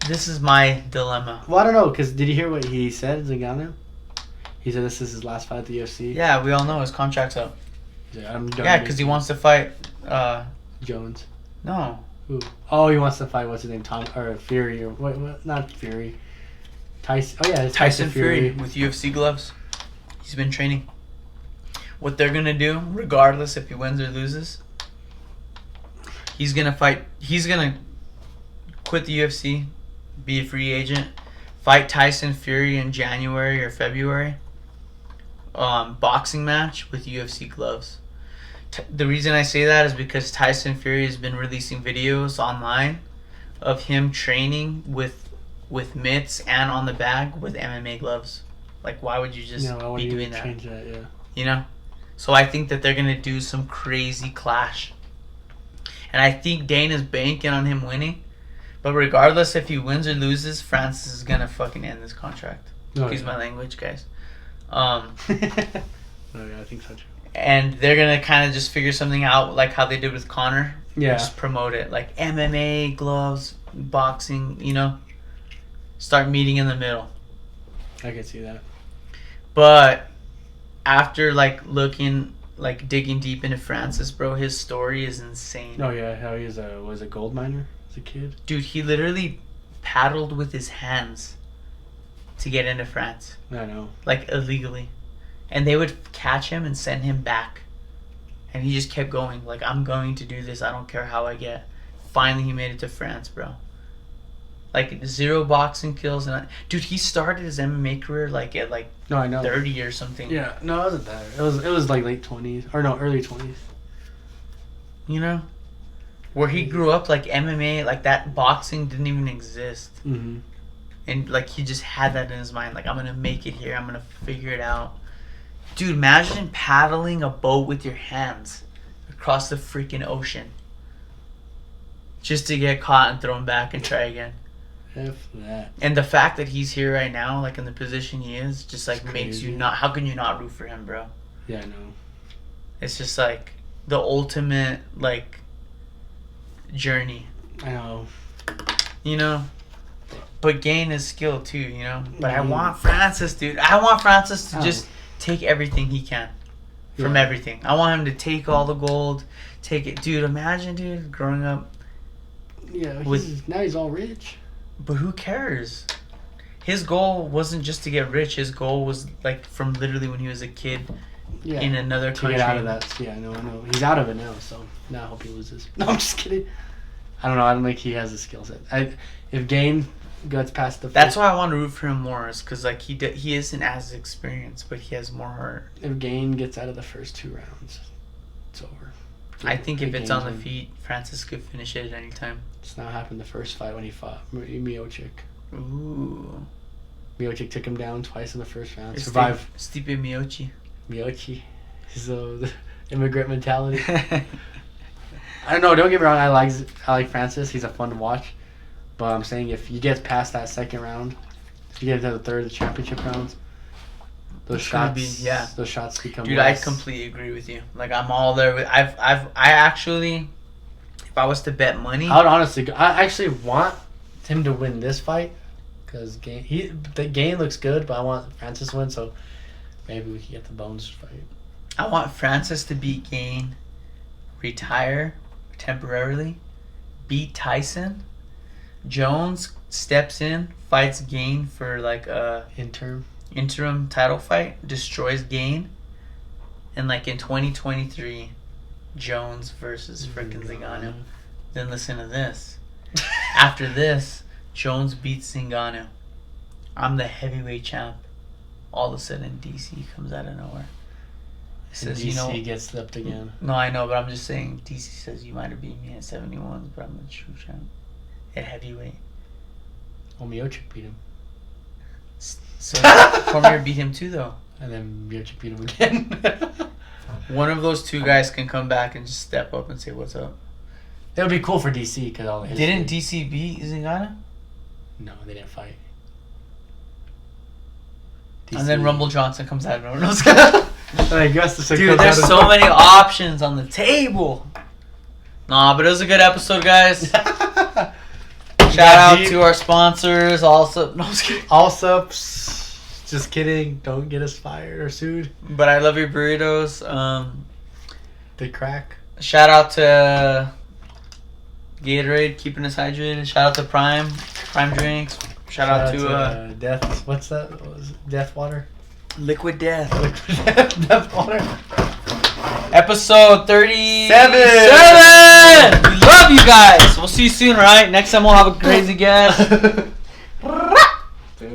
This is my dilemma. Well, I don't know, because did you hear what he said, Zingano? He said this is his last fight at the UFC. Yeah, we all know his contract's up. Yeah, I'm done. Yeah, because he wants to fight. Jones. No. Who? Oh, he wants to fight. What's his name? Fury or what? Not Fury. Tyson. Oh yeah, it's Tyson Fury with UFC gloves. He's been training. What they're gonna do, regardless if he wins or loses, he's gonna fight. He's gonna quit the UFC, be a free agent, fight Tyson Fury in January or February. Boxing match with UFC gloves. The reason I say that is because Tyson Fury has been releasing videos online of him training with mitts and on the bag with MMA gloves. Like, why would you just be doing that? Change that, yeah. You know? So I think that they're going to do some crazy clash. And I think Dana's banking on him winning. But regardless if he wins or loses, Francis is going to fucking end this contract. Excuse my language, guys. Oh, yeah, I think so too. And they're going to kind of just figure something out like how they did with Conor. Yeah. Just promote it. Like MMA, gloves, boxing, you know? Start meeting in the middle. I can see that. But after digging deep into Francis, bro, his story is insane. Oh yeah, how he was a gold miner as a kid. Dude, he literally paddled with his hands to get into France. I know. Like illegally. And they would catch him and send him back. And he just kept going. Like, I'm going to do this. I don't care how I get. Finally, he made it to France, bro. Like, 0 boxing kills. Dude, he started his MMA career, at No, I know. 30 or something. Yeah, no, it wasn't that. It was like late 20s. Or no, early 20s. You know? Where he grew up, like, MMA, like, that boxing didn't even exist. Mm-hmm. And, like, he just had that in his mind. Like, I'm going to make it here. I'm going to figure it out. Dude, imagine paddling a boat with your hands across the freaking ocean. Just to get caught and thrown back and try again. F that. And the fact that he's here right now, like in the position he is, just like It's makes crazy. you not. How can you not root for him, bro? Yeah, I know. It's just like the ultimate like journey, I know. you know. But gain his skill too, you know. But I Mhm. want Francis, dude. I want Francis to Oh. just take everything he can from Yeah. everything. I want him to take all the gold, take it, dude. Imagine, dude, growing up. Yeah, With- now he's all rich. But who cares? His goal wasn't just to get rich. His goal was like from literally when he was a kid Yeah. in another To country. get out of that. Yeah, I know. He's out of it now, so now I hope he loses. No, I'm just kidding. I don't know. I don't think he has the skill set. If Gain gets past the first, That's why I want to root for him more, is because like he isn't as experienced, but he has more heart. if Gain gets out of the first 2 rounds, it's over. I think if it's on the Gain's feet, Francis could finish it at any time. It's not happened the first fight when he fought Miocic. Ooh. Miocic took him down twice in the first round. It's Survived. Stipe Miocic. Miocic. So the immigrant mentality. I don't know. Don't get me wrong. I like Francis. He's a fun to watch. But I'm saying if he gets past that second round, if you get into the third, the championship rounds, those It's gonna shots, those shots become. Dude, less. I completely agree with you. Like I'm all there. I actually, if I was to bet money, I would honestly. I actually want him to win this fight because the game looks good, but I want Francis to win. So maybe we can get the Bones fight. I want Francis to beat Gain, retire temporarily, beat Tyson. Jones steps in, fights Gain for like a interim title fight, destroys Gain, and like in 2023, Jones versus freaking Zingano. Then listen to this. After this, Jones beats Zingano. I'm the heavyweight champ. All of a sudden, DC comes out of nowhere. It says, DC gets slipped again. No, I know, but I'm just saying, DC says you might have beat me at 71s, but I'm the true champ at heavyweight. Well, Miocic beat him. So Cormier beat him too, though. And then Miocic beat him again. One of those two guys can come back and just step up and say, "What's up?" It would be cool for DC because all the history. Didn't DC beat Zingano? No, they didn't fight. And then Rumble Johnson comes out of nowhere. I guess Dude, there's so many options on the table. Nah, but it was a good episode, guys. Shout out to our sponsors. Also, no, I was kidding. Also, just kidding. Don't get us fired or sued. But I love your burritos. They crack. Shout out to Gatorade, keeping us hydrated. Shout out to Prime Drinks. Shout out to Death. What's that? What was it? Death Water. Liquid Death. Death Water. Episode 37. Seven. We love you guys. We'll see you soon, right? Next time we'll have a crazy guest.